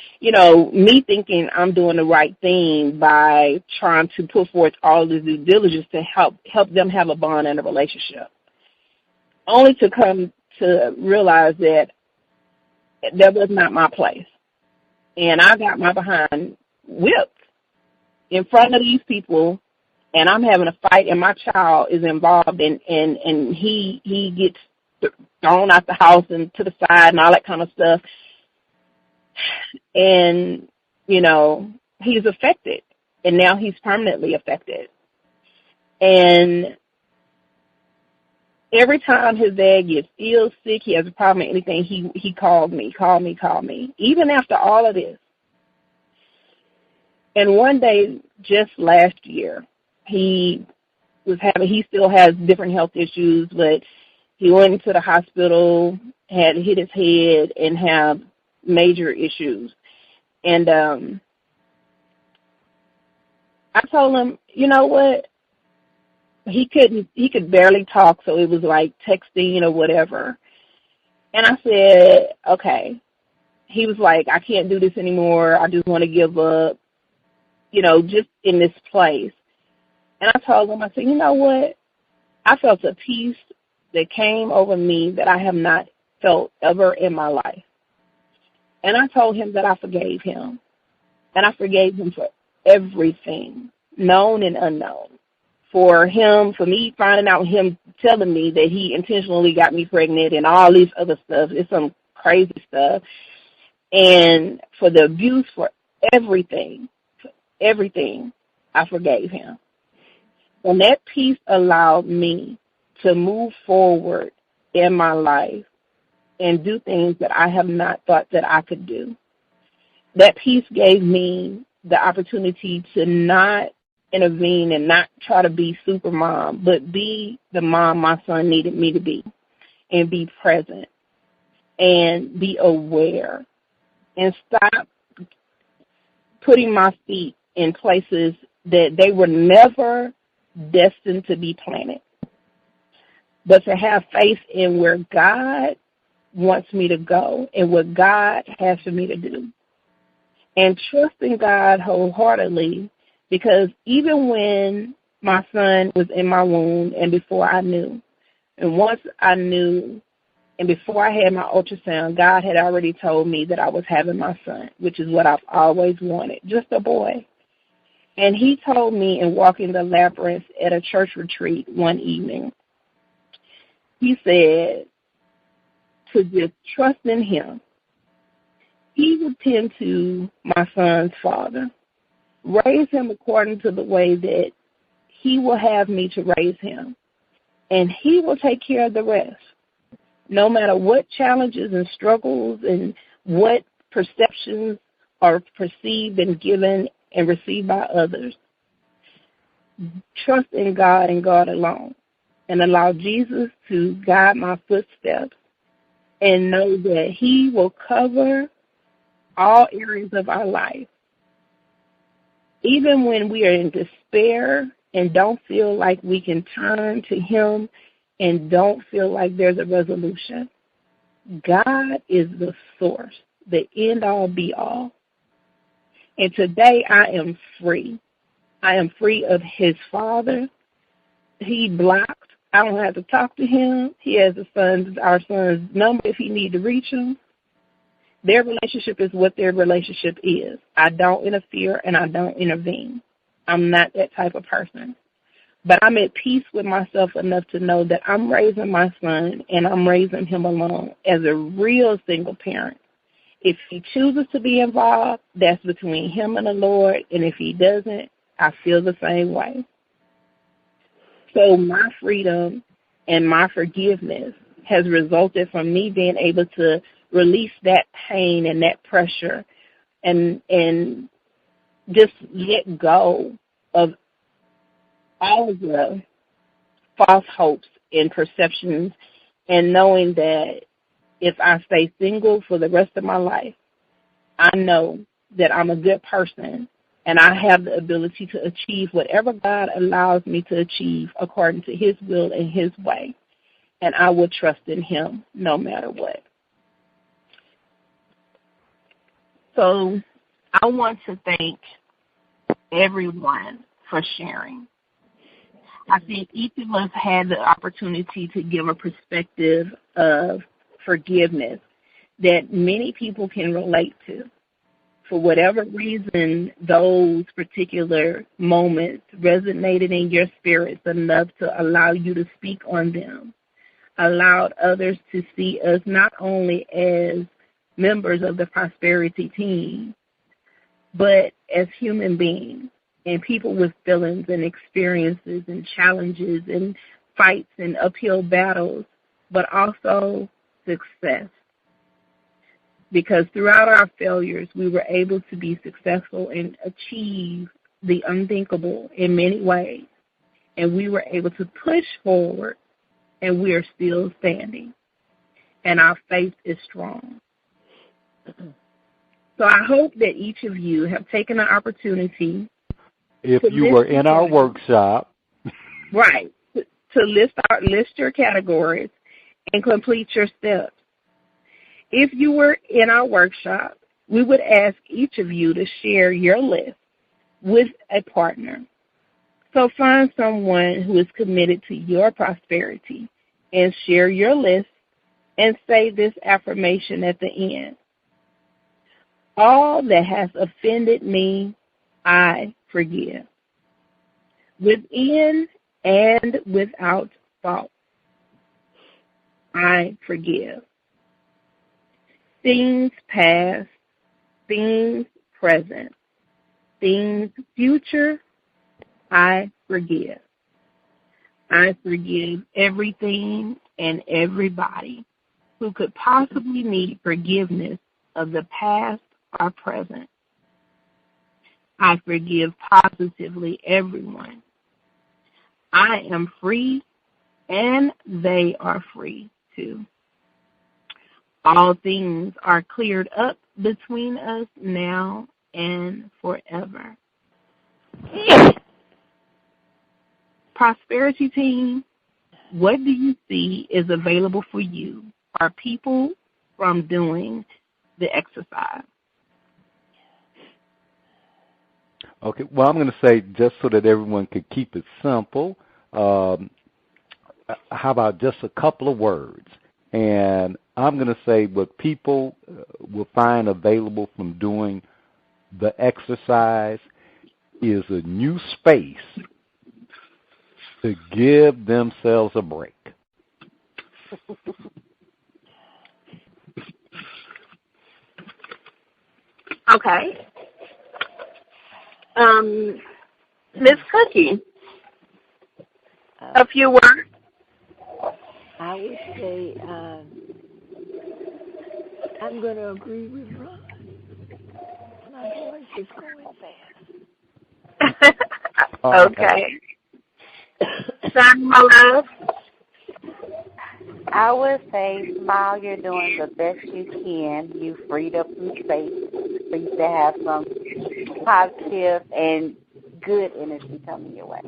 me thinking I'm doing the right thing by trying to put forth all the due diligence to help them have a bond and a relationship, only to come to realize that that was not my place. And I got my behind whipped in front of these people, and I'm having a fight, and my child is involved, and he gets thrown out the house and to the side and all that kind of stuff. And, he's affected, and now he's permanently affected. And every time his dad gets ill, sick, he has a problem or anything, he called me, even after all of this. And one day, just last year, he still has different health issues, but he went into the hospital, had hit his head, and have major issues. And I told him, you know what? He could barely talk, so it was like texting or whatever. And I said, okay. He was like, I can't do this anymore. I just want to give up, just in this place. And I told him, I said, you know what? I felt a peace that came over me that I have not felt ever in my life. And I told him that I forgave him. And I forgave him for everything, known and unknown. For me finding out, him telling me that he intentionally got me pregnant and all this other stuff. It's some crazy stuff. And for the abuse, for everything, I forgave him. And that peace allowed me to move forward in my life and do things that I have not thought that I could do. That peace gave me the opportunity to not intervene and not try to be super mom, but be the mom my son needed me to be, and be present and be aware and stop putting my feet in places that they were never destined to be planted. But to have faith in where God wants me to go and what God has for me to do. And trusting God wholeheartedly, because even when my son was in my womb and before I knew, and once I knew and before I had my ultrasound, God had already told me that I was having my son, which is what I've always wanted, just a boy. And he told me in Walking the Labyrinth at a church retreat one evening, he said to just trust in him. He would tend to my son's father, raise him according to the way that he will have me to raise him, and he will take care of the rest. No matter what challenges and struggles and what perceptions are perceived and given and received by others, trust in God and God alone, and allow Jesus to guide my footsteps, and know that he will cover all areas of our life. Even when we are in despair and don't feel like we can turn to him and don't feel like there's a resolution, God is the source, the end-all, be-all. And today I am free. I am free of his father. He blocked. I don't have to talk to him. He has our son's number if he need to reach him. Their relationship is what their relationship is. I don't interfere and I don't intervene. I'm not that type of person. But I'm at peace with myself enough to know that I'm raising my son and I'm raising him alone as a real single parent. If he chooses to be involved, that's between him and the Lord. And if he doesn't, I feel the same way. So my freedom and my forgiveness has resulted from me being able to release that pain and that pressure and just let go of all of the false hopes and perceptions, and knowing that if I stay single for the rest of my life, I know that I'm a good person and I have the ability to achieve whatever God allows me to achieve according to his will and his way. And I will trust in him no matter what. So I want to thank everyone for sharing. I think each of us had the opportunity to give a perspective of forgiveness that many people can relate to. For whatever reason, those particular moments resonated in your spirits enough to allow you to speak on them, allowed others to see us not only as members of the Prosperity team, but as human beings and people with feelings and experiences and challenges and fights and uphill battles, but also success. Because throughout our failures, we were able to be successful and achieve the unthinkable in many ways. And we were able to push forward, and we are still standing. And our faith is strong. So I hope that each of you have taken the opportunity. If you were in our workshop. Right. To list your categories and complete your steps. If you were in our workshop, we would ask each of you to share your list with a partner. So find someone who is committed to your prosperity and share your list and say this affirmation at the end. All that has offended me, I forgive. Within and without fault, I forgive. Things past, things present, things future, I forgive. I forgive everything and everybody who could possibly need forgiveness of the past or present. I forgive positively everyone. I am free, and they are free too. All things are cleared up between us now and forever. Prosperity team, what do you see is available for you? Are people from doing the exercise? Okay, well, I'm going to say, just so that everyone can keep it simple, how about just a couple of words? And I'm going to say what people will find available from doing the exercise is a new space to give themselves a break. Okay. Miss Cookie, a few words. I would say I'm going to agree with Ron. My voice is going fast. Okay. Son, my love. I would say, smile, you're doing the best you can. You freed up some space for you to have some positive and good energy coming your way.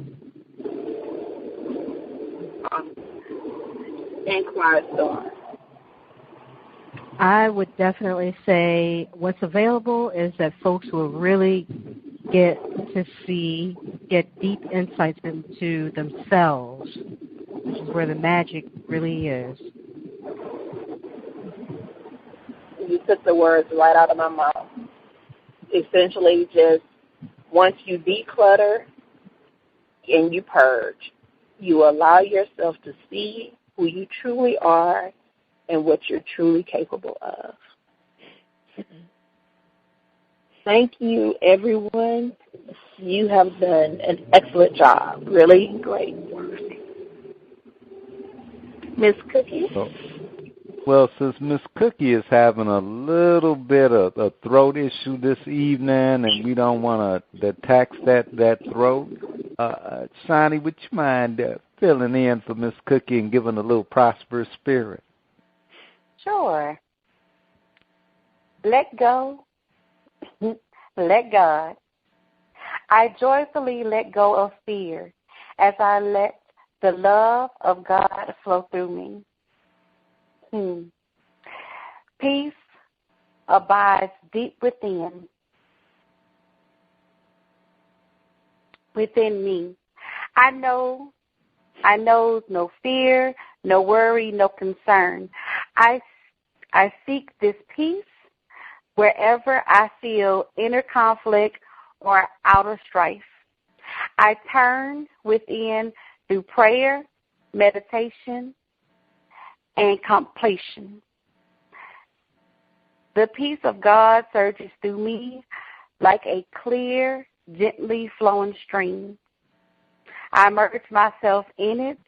And quiet storm. I would definitely say what's available is that folks will really get deep insights into themselves, which is where the magic really is. You took the words right out of my mouth. Essentially, just once you declutter and you purge, you allow yourself to see who you truly are and what you're truly capable of. Thank you, everyone. You have done an excellent job. Really great work. Miss Cookie? Well, since Miss Cookie is having a little bit of a throat issue this evening, and we don't want to tax that throat, Shani, would you mind filling in for Miss Cookie and giving a little prosperous spirit? Sure. Let go. Let God. I joyfully let go of fear as I let the love of God flow through me. Peace abides deep within me. I know no fear, no worry, no concern. I seek this peace wherever I feel inner conflict or outer strife. I turn within through prayer, meditation, and completion. The peace of God surges through me like a clear, gently flowing stream. I immerse myself in it,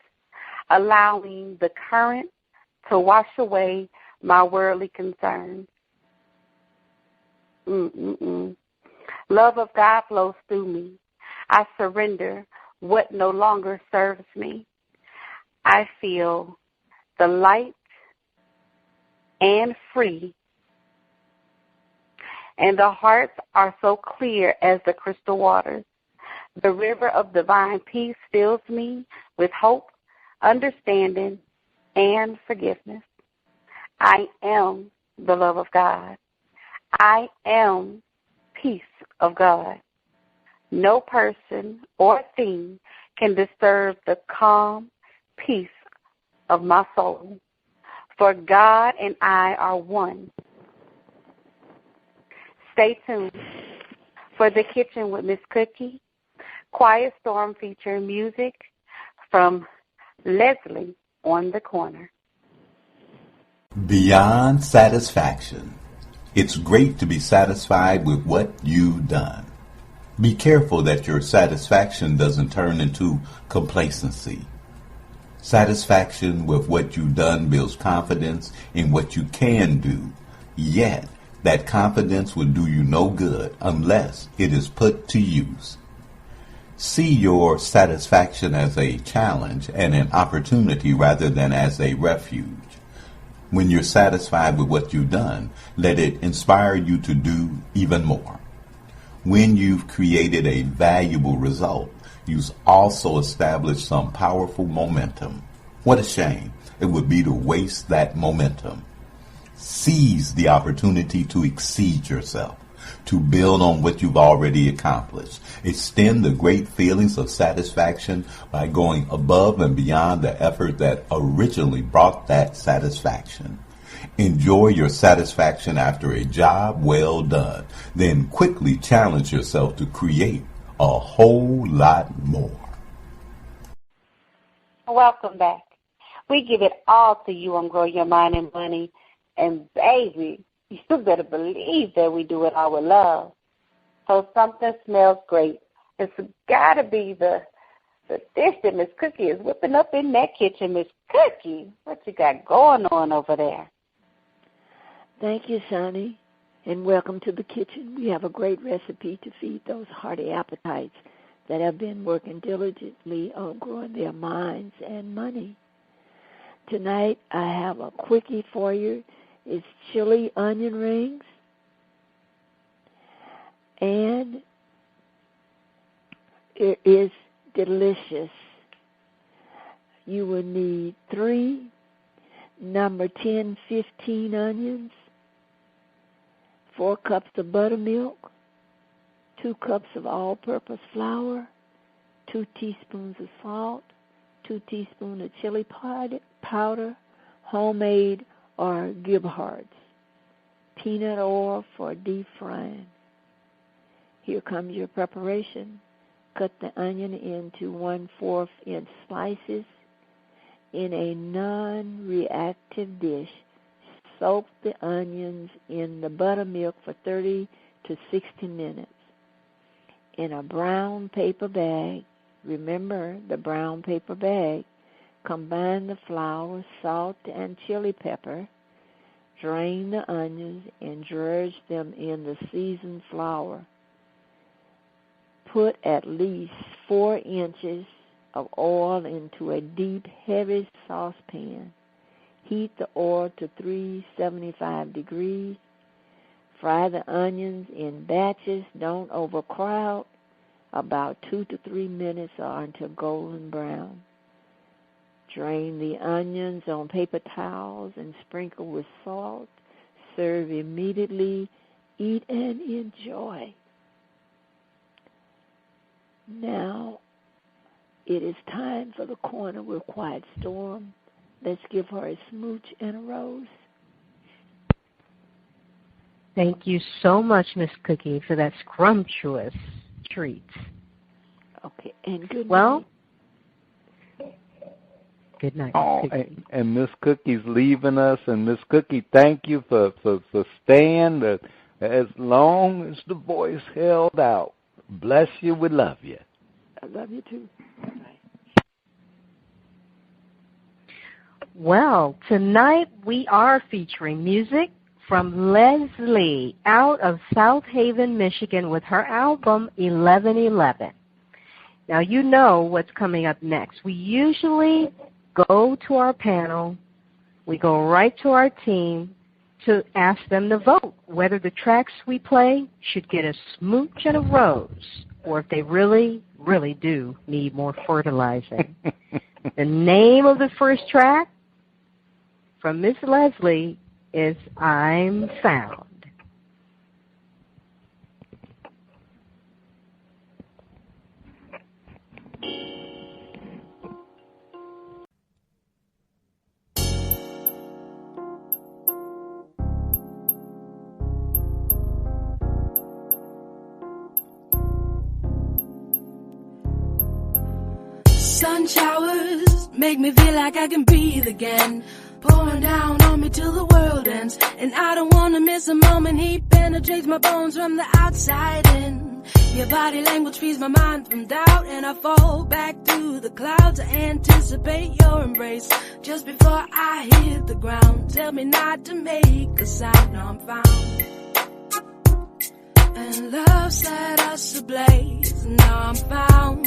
allowing the current to wash away my worldly concerns. Love of God flows through me. I surrender what no longer serves me. I feel the light and free, and the hearts are so clear as the crystal waters. The river of divine peace fills me with hope, understanding, and forgiveness. I am the love of God. I am peace of God. No person or thing can disturb the calm peace of my soul, for God and I are one. Stay tuned for The Kitchen with Miss Cookie, Quiet Storm featuring music from Leslie on the Korner. Beyond satisfaction. It's great to be satisfied with what you've done. Be careful that your satisfaction doesn't turn into complacency. Satisfaction with what you've done builds confidence in what you can do, yet that confidence will do you no good unless it is put to use. See your satisfaction as a challenge and an opportunity rather than as a refuge. When you're satisfied with what you've done, let it inspire you to do even more. When you've created a valuable result, you've also established some powerful momentum. What a shame it would be to waste that momentum. Seize the opportunity to exceed yourself, to build on what you've already accomplished. Extend the great feelings of satisfaction by going above and beyond the effort that originally brought that satisfaction. Enjoy your satisfaction after a job well done. Then quickly challenge yourself to create a whole lot more. Welcome back. We give it all to you on Grow Your Mind and Money. And, baby, you better believe that we do it all with love. So something smells great. It's got to be the dish that Miss Cookie is whipping up in that kitchen. Miss Cookie, what you got going on over there? Thank you, Sonny, and welcome to the kitchen. We have a great recipe to feed those hearty appetites that have been working diligently on growing their minds and money. Tonight, I have a quickie for you. It's chili onion rings, and it is delicious. You will need 3 number 10, 15 onions, 4 cups of buttermilk, 2 cups of all-purpose flour, 2 teaspoons of salt, 2 teaspoons of chili powder, homemade or Gebhardt's, peanut oil for deep frying. Here comes your preparation. Cut the onion into 1/4 inch slices. In a non-reactive dish, soak the onions in the buttermilk for 30 to 60 minutes. In a brown paper bag, remember the brown paper bag, combine the flour, salt, and chili pepper. Drain the onions and dredge them in the seasoned flour. Put at least 4 inches of oil into a deep, heavy saucepan. Heat the oil to 375 degrees. Fry the onions in batches. Don't overcrowd. About 2 to 3 minutes or until golden brown. Drain the onions on paper towels and sprinkle with salt. Serve immediately. Eat and enjoy. Now, it is time for the corner with Quiet Storm. Let's give her a smooch and a rose. Thank you so much, Miss Cookie, for that scrumptious treat. Okay, and good well, night. Good night. Oh, and Miss Cookie's leaving us. And Miss Cookie, thank you for staying as long as the voice held out. Bless you. We love you. I love you too. Well, tonight we are featuring music from Leslie out of South Haven, Michigan with her album 1111. Now you know what's coming up next. We usually go to our panel, we go right to our team to ask them to vote whether the tracks we play should get a smooch and a rose, or if they really, really do need more fertilizer. The name of the first track from Miss Leslie is I'm Found. Sun showers make me feel like I can breathe again, pouring down on me till the world ends. And I don't wanna miss a moment. Heat penetrates my bones from the outside in. Your body language frees my mind from doubt, and I fall back through the clouds. I anticipate your embrace just before I hit the ground. Tell me not to make a sound. Now I'm found, and love set us ablaze. Now I'm found,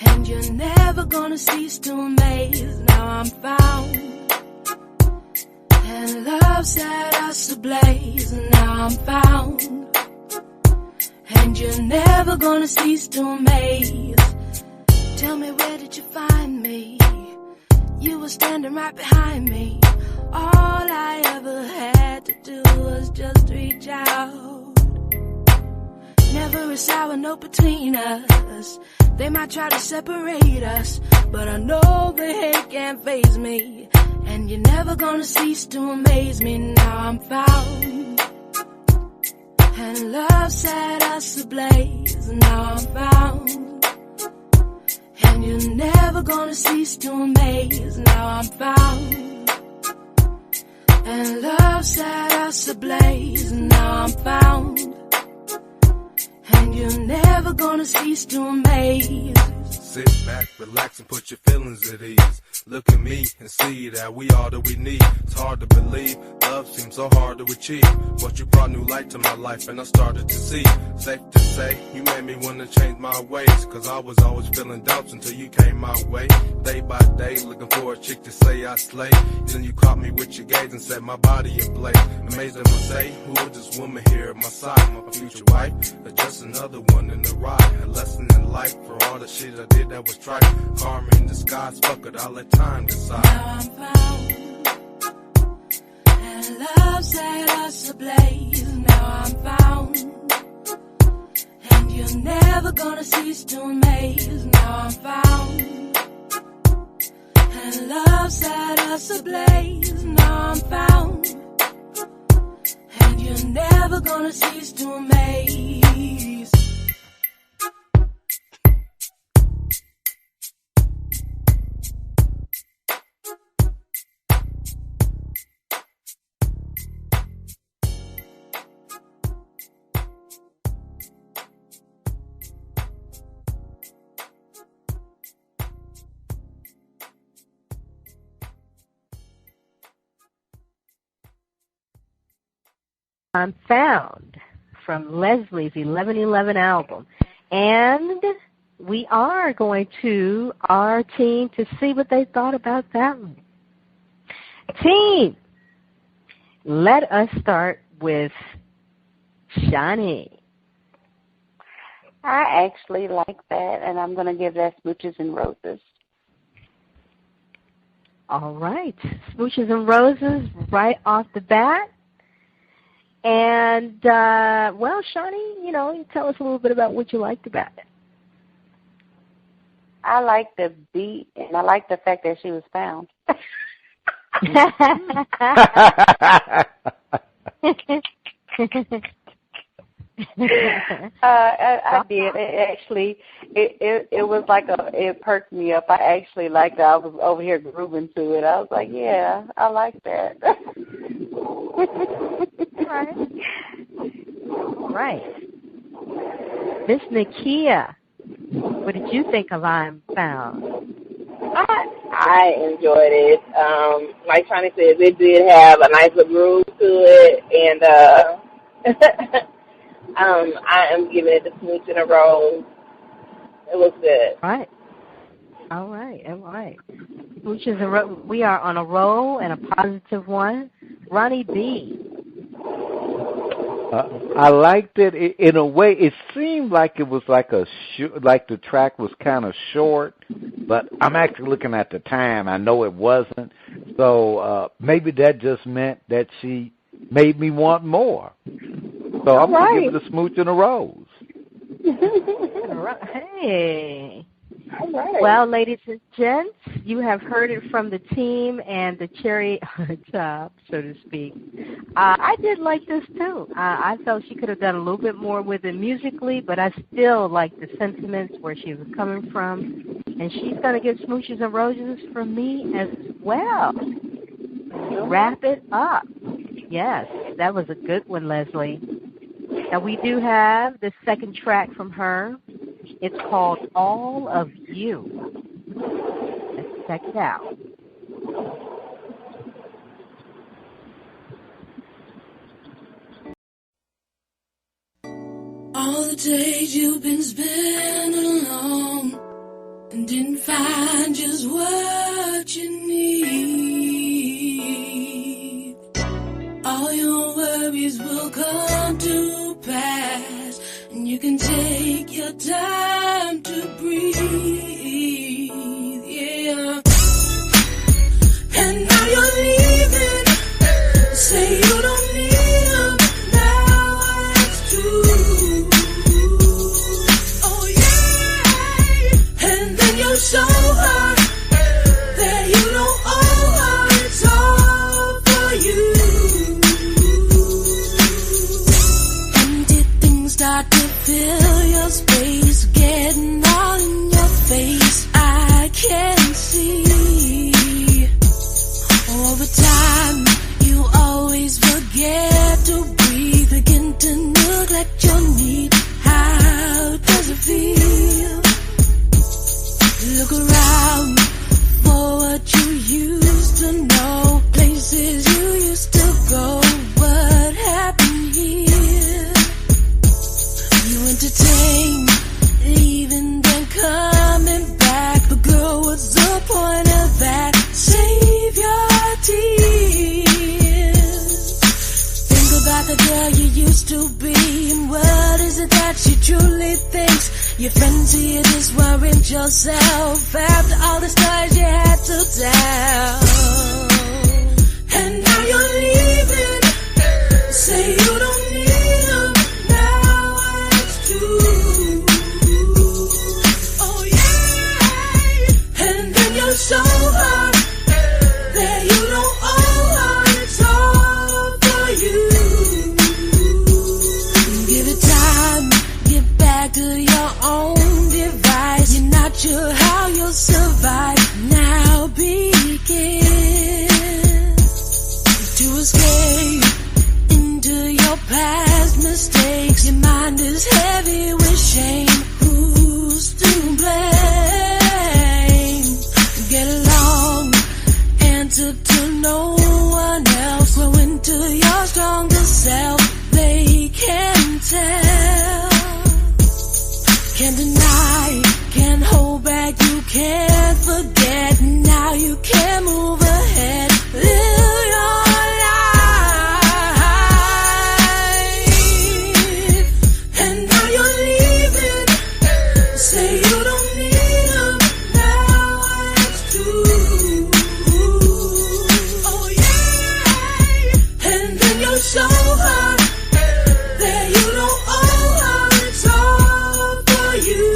and you're never gonna cease to amaze. Now I'm found, and love set us ablaze. Now I'm found, and you're never gonna cease to amaze. Tell me, where did you find me? You were standing right behind me. All I reach out. Never a sour note between us. They might try to separate us, but I know the hate can't faze me. And you're never gonna cease to amaze me. Now I'm found, and love set us ablaze. Now I'm found, and you're never gonna cease to amaze. Now I'm found, and love set us ablaze. Now I'm found, and you're never gonna cease to amaze. Sit back, relax, and put your feelings at ease. Look at me and see that we all that we need. It's hard to believe, love seems so hard to achieve. But you brought new light to my life and I started to see. Safe to say, you made me want to change my ways. Cause I was always feeling doubts until you came my way. Day by day, looking for a chick to say I slay. Then you caught me with your gaze and set my body ablaze. Amazing to say, who is this woman here at my side? My future wife, or just another one in the ride? A lesson in life for all the shit I did that was trite. Karma in disguise, fuck it, I'll let time decide. Now I'm found, and love set us ablaze. Now I'm found, and you're never gonna cease to amaze. Now I'm found, and love set us ablaze. Now I'm found, and you're never gonna cease to amaze. I'm Found from Leslie's 1111 album. And we are going to our team to see what they thought about that one. Team, let us start with Shani. I actually like that, and I'm going to give that Smooches and Roses. All right. Smooches and Roses right off the bat. And, well, Shani, you tell us a little bit about what you liked about it. I like the beat, and I like the fact that she was found. I did. It actually, it was like it perked me up. I actually liked it. I was over here grooving to it. I was like, yeah, I like that. Right. Miss Nakia, what did you think of I'm Found? I enjoyed it. Like Shani said, it did have a nice little groove to it, and I am giving it the Smooch and a Rose. It was good. Right. All right. Smooches and Rose. We are on a roll and a positive one. Ronnie B. I liked it in a way. It seemed like it was like like the track was kind of short, but I'm actually looking at the time. I know it wasn't, so maybe that just meant that she made me want more. So I'm gonna give it a Smooch and a Rose. Hey. All right. Well, ladies and gents, you have heard it from the team and the cherry on the top, so to speak. I did like this, too. I felt she could have done a little bit more with it musically, but I still like the sentiments where she was coming from. And she's going to get Smooches and Roses from me as well. Wrap it up. Yes, that was a good one, Leslie. Now, we do have the second track from her. It's called All of You. Let's check it out. All the days you've been spending alone and didn't find just what you need. All your worries will come to pass, and you can take your time to breathe, yeah. And now you're leaving, say you don't need them now. to be? And what is it that she truly thinks? Your friends see you just worried yourself after all the stories you had to tell. And now you're leaving. Say you don't need them. Now it's true. Oh yeah. And then you'll show her that you don't owe her. It's all for you. Give it time. Get back to your own device. You're not sure how you'll survive. Now begin to escape into your past mistakes. Your mind is heavy with shame. Who's to blame? Get along, answer to no one else. Grow into your stronger self. They can tell. Can't deny, can't hold back, you can't forget. Now you can move ahead. Live your life. And now you're leaving. Say you don't need them. Now it's true. Oh yeah. And then you'll show her that you don't owe her. It's all for you.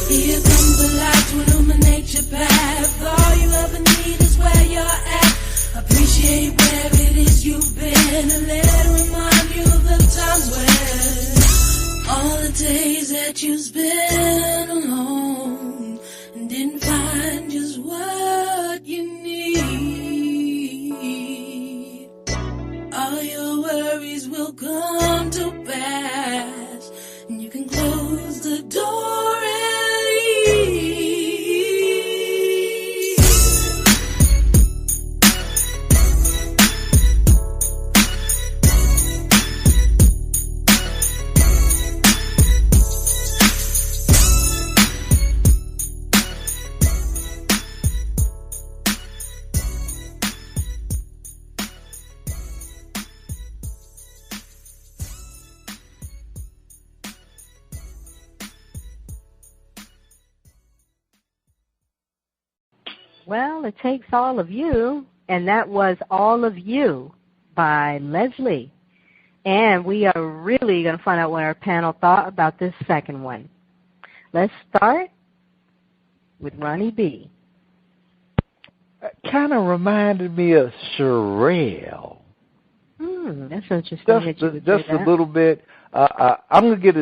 Here comes the light to illuminate your path. All you ever need is where you're at. Appreciate where it is you've been and let it remind you of the times when all the days that you spent alone and didn't find just what you need. All your worries will come to pass, and you can close the door and leave. Well, it takes all of you, and that was All of You by Leslie. And we are really going to find out what our panel thought about this second one. Let's start with Ronnie B. Kind of reminded me of Sherelle. That's interesting. Just a little bit. I'm gonna give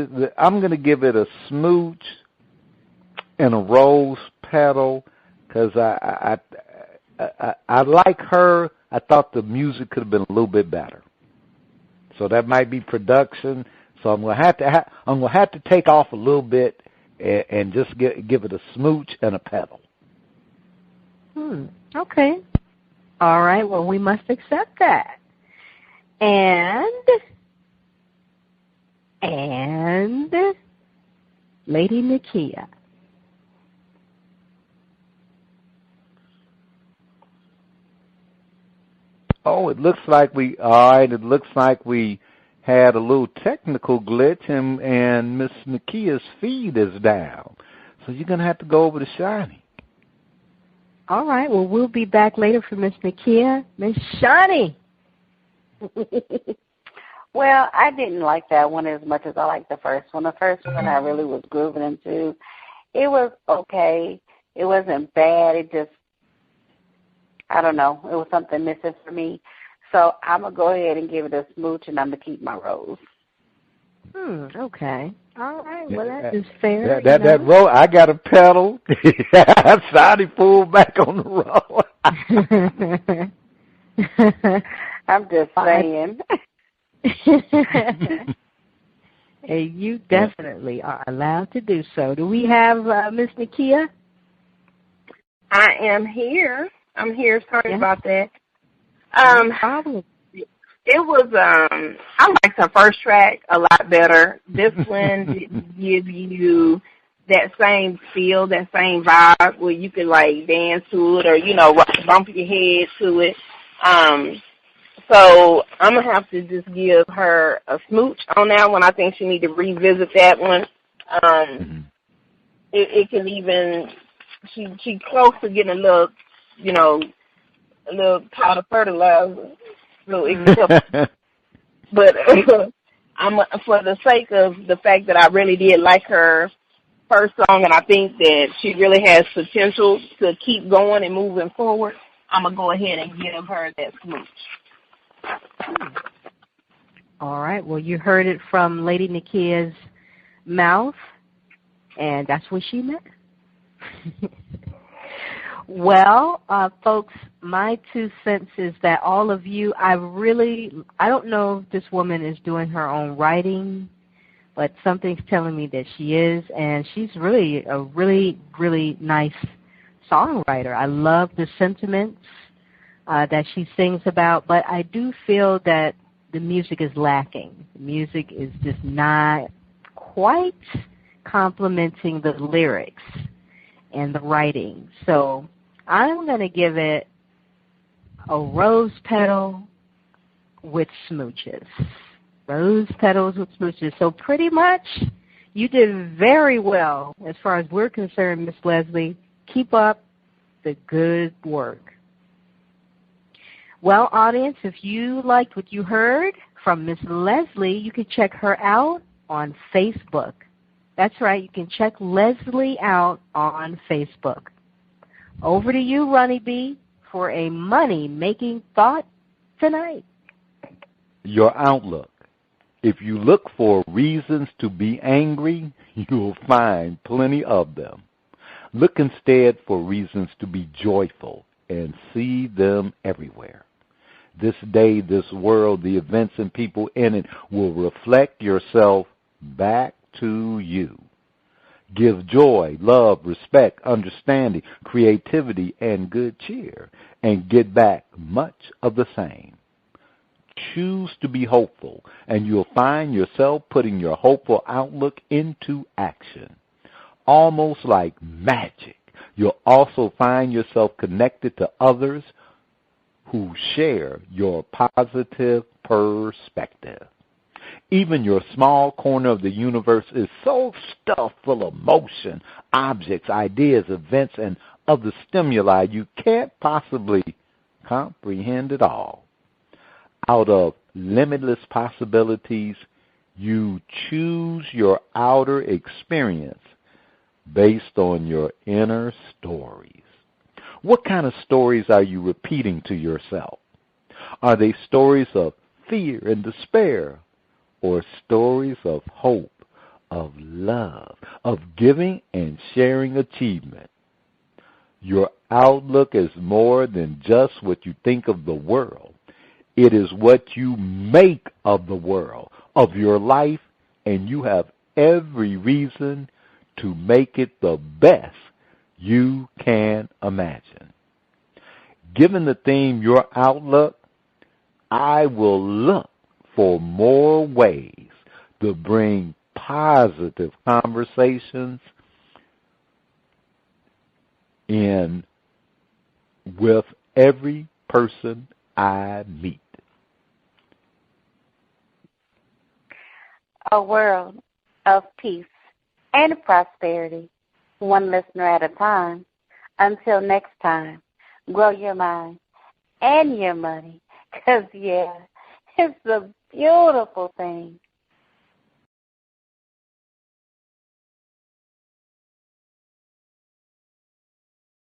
it a smooch and a rose petal. Because I like her. I thought the music could have been a little bit better. So that might be production. So I'm gonna have to take off a little bit and just give it a smooch and a petal. Okay. All right. Well, we must accept that. And Lady Nakia. Oh, it looks like we had a little technical glitch, and Miss Nakia's feed is down. So you're going to have to go over to Shani. All right. Well, we'll be back later for Miss Nakia. Miss Shani. Well, I didn't like that one as much as I liked the first one. The first one I really was grooving into. It was okay. It wasn't bad. It just, I don't know. It was something missing for me. So I'm going to go ahead and give it a smooch, and I'm going to keep my rose. Okay. All right. Well, that is fair. That roll, I got a pedal. Shiny pulled back on the roll. I'm just saying. Hey, you definitely are allowed to do so. Do we have Miss Nakia? I am here. I'm here. Sorry about that. No problem. It was, I liked the first track a lot better. This one didn't give you that same feel, that same vibe where you could, like, dance to it or, you know, bump your head to it. So I'm going to have to just give her a smooch on that one. I think she need to revisit that one. It can even, she close to getting a little, a little pot of fertilizer. But I'm for the sake of the fact that I really did like her first song, and I think that she really has potential to keep going and moving forward, I'm going to go ahead and give her that smooch. All right. Well, you heard it from Lady Nakia's mouth, and that's what she meant. Well, folks, my 2 cents is that all of you, I don't know if this woman is doing her own writing, but something's telling me that she is, and she's really a really, really nice songwriter. I love the sentiments that she sings about, but I do feel that the music is lacking. The music is just not quite complementing the lyrics and the writing. So I'm going to give it a rose petal with smooches. Rose petals with smooches. So pretty much you did very well as far as we're concerned, Miss Leslie. Keep up the good work. Well, audience, if you liked what you heard from Miss Leslie, you can check her out on Facebook. That's right, you can check Leslie out on Facebook. Over to you, Ronnie B, for a money-making thought tonight. Your outlook. If you look for reasons to be angry, you'll find plenty of them. Look instead for reasons to be joyful and see them everywhere. This day, this world, the events and people in it will reflect yourself back to you. Give joy, love, respect, understanding, creativity, and good cheer, and get back much of the same. Choose to be hopeful, and you'll find yourself putting your hopeful outlook into action. Almost like magic, you'll also find yourself connected to others who share your positive perspective. Even your small corner of the universe is so stuffed full of motion, objects, ideas, events, and other stimuli you can't possibly comprehend it all. Out of limitless possibilities, you choose your outer experience based on your inner stories. What kind of stories are you repeating to yourself? Are they stories of fear and despair, or stories of hope, of love, of giving and sharing achievement? Your outlook is more than just what you think of the world. It is what you make of the world, of your life, and you have every reason to make it the best you can imagine. Given the theme, your outlook, I will look for more ways to bring positive conversations in with every person I meet. A world of peace and prosperity, one listener at a time. Until next time, grow your mind and your money, because, yeah, it's a beautiful thing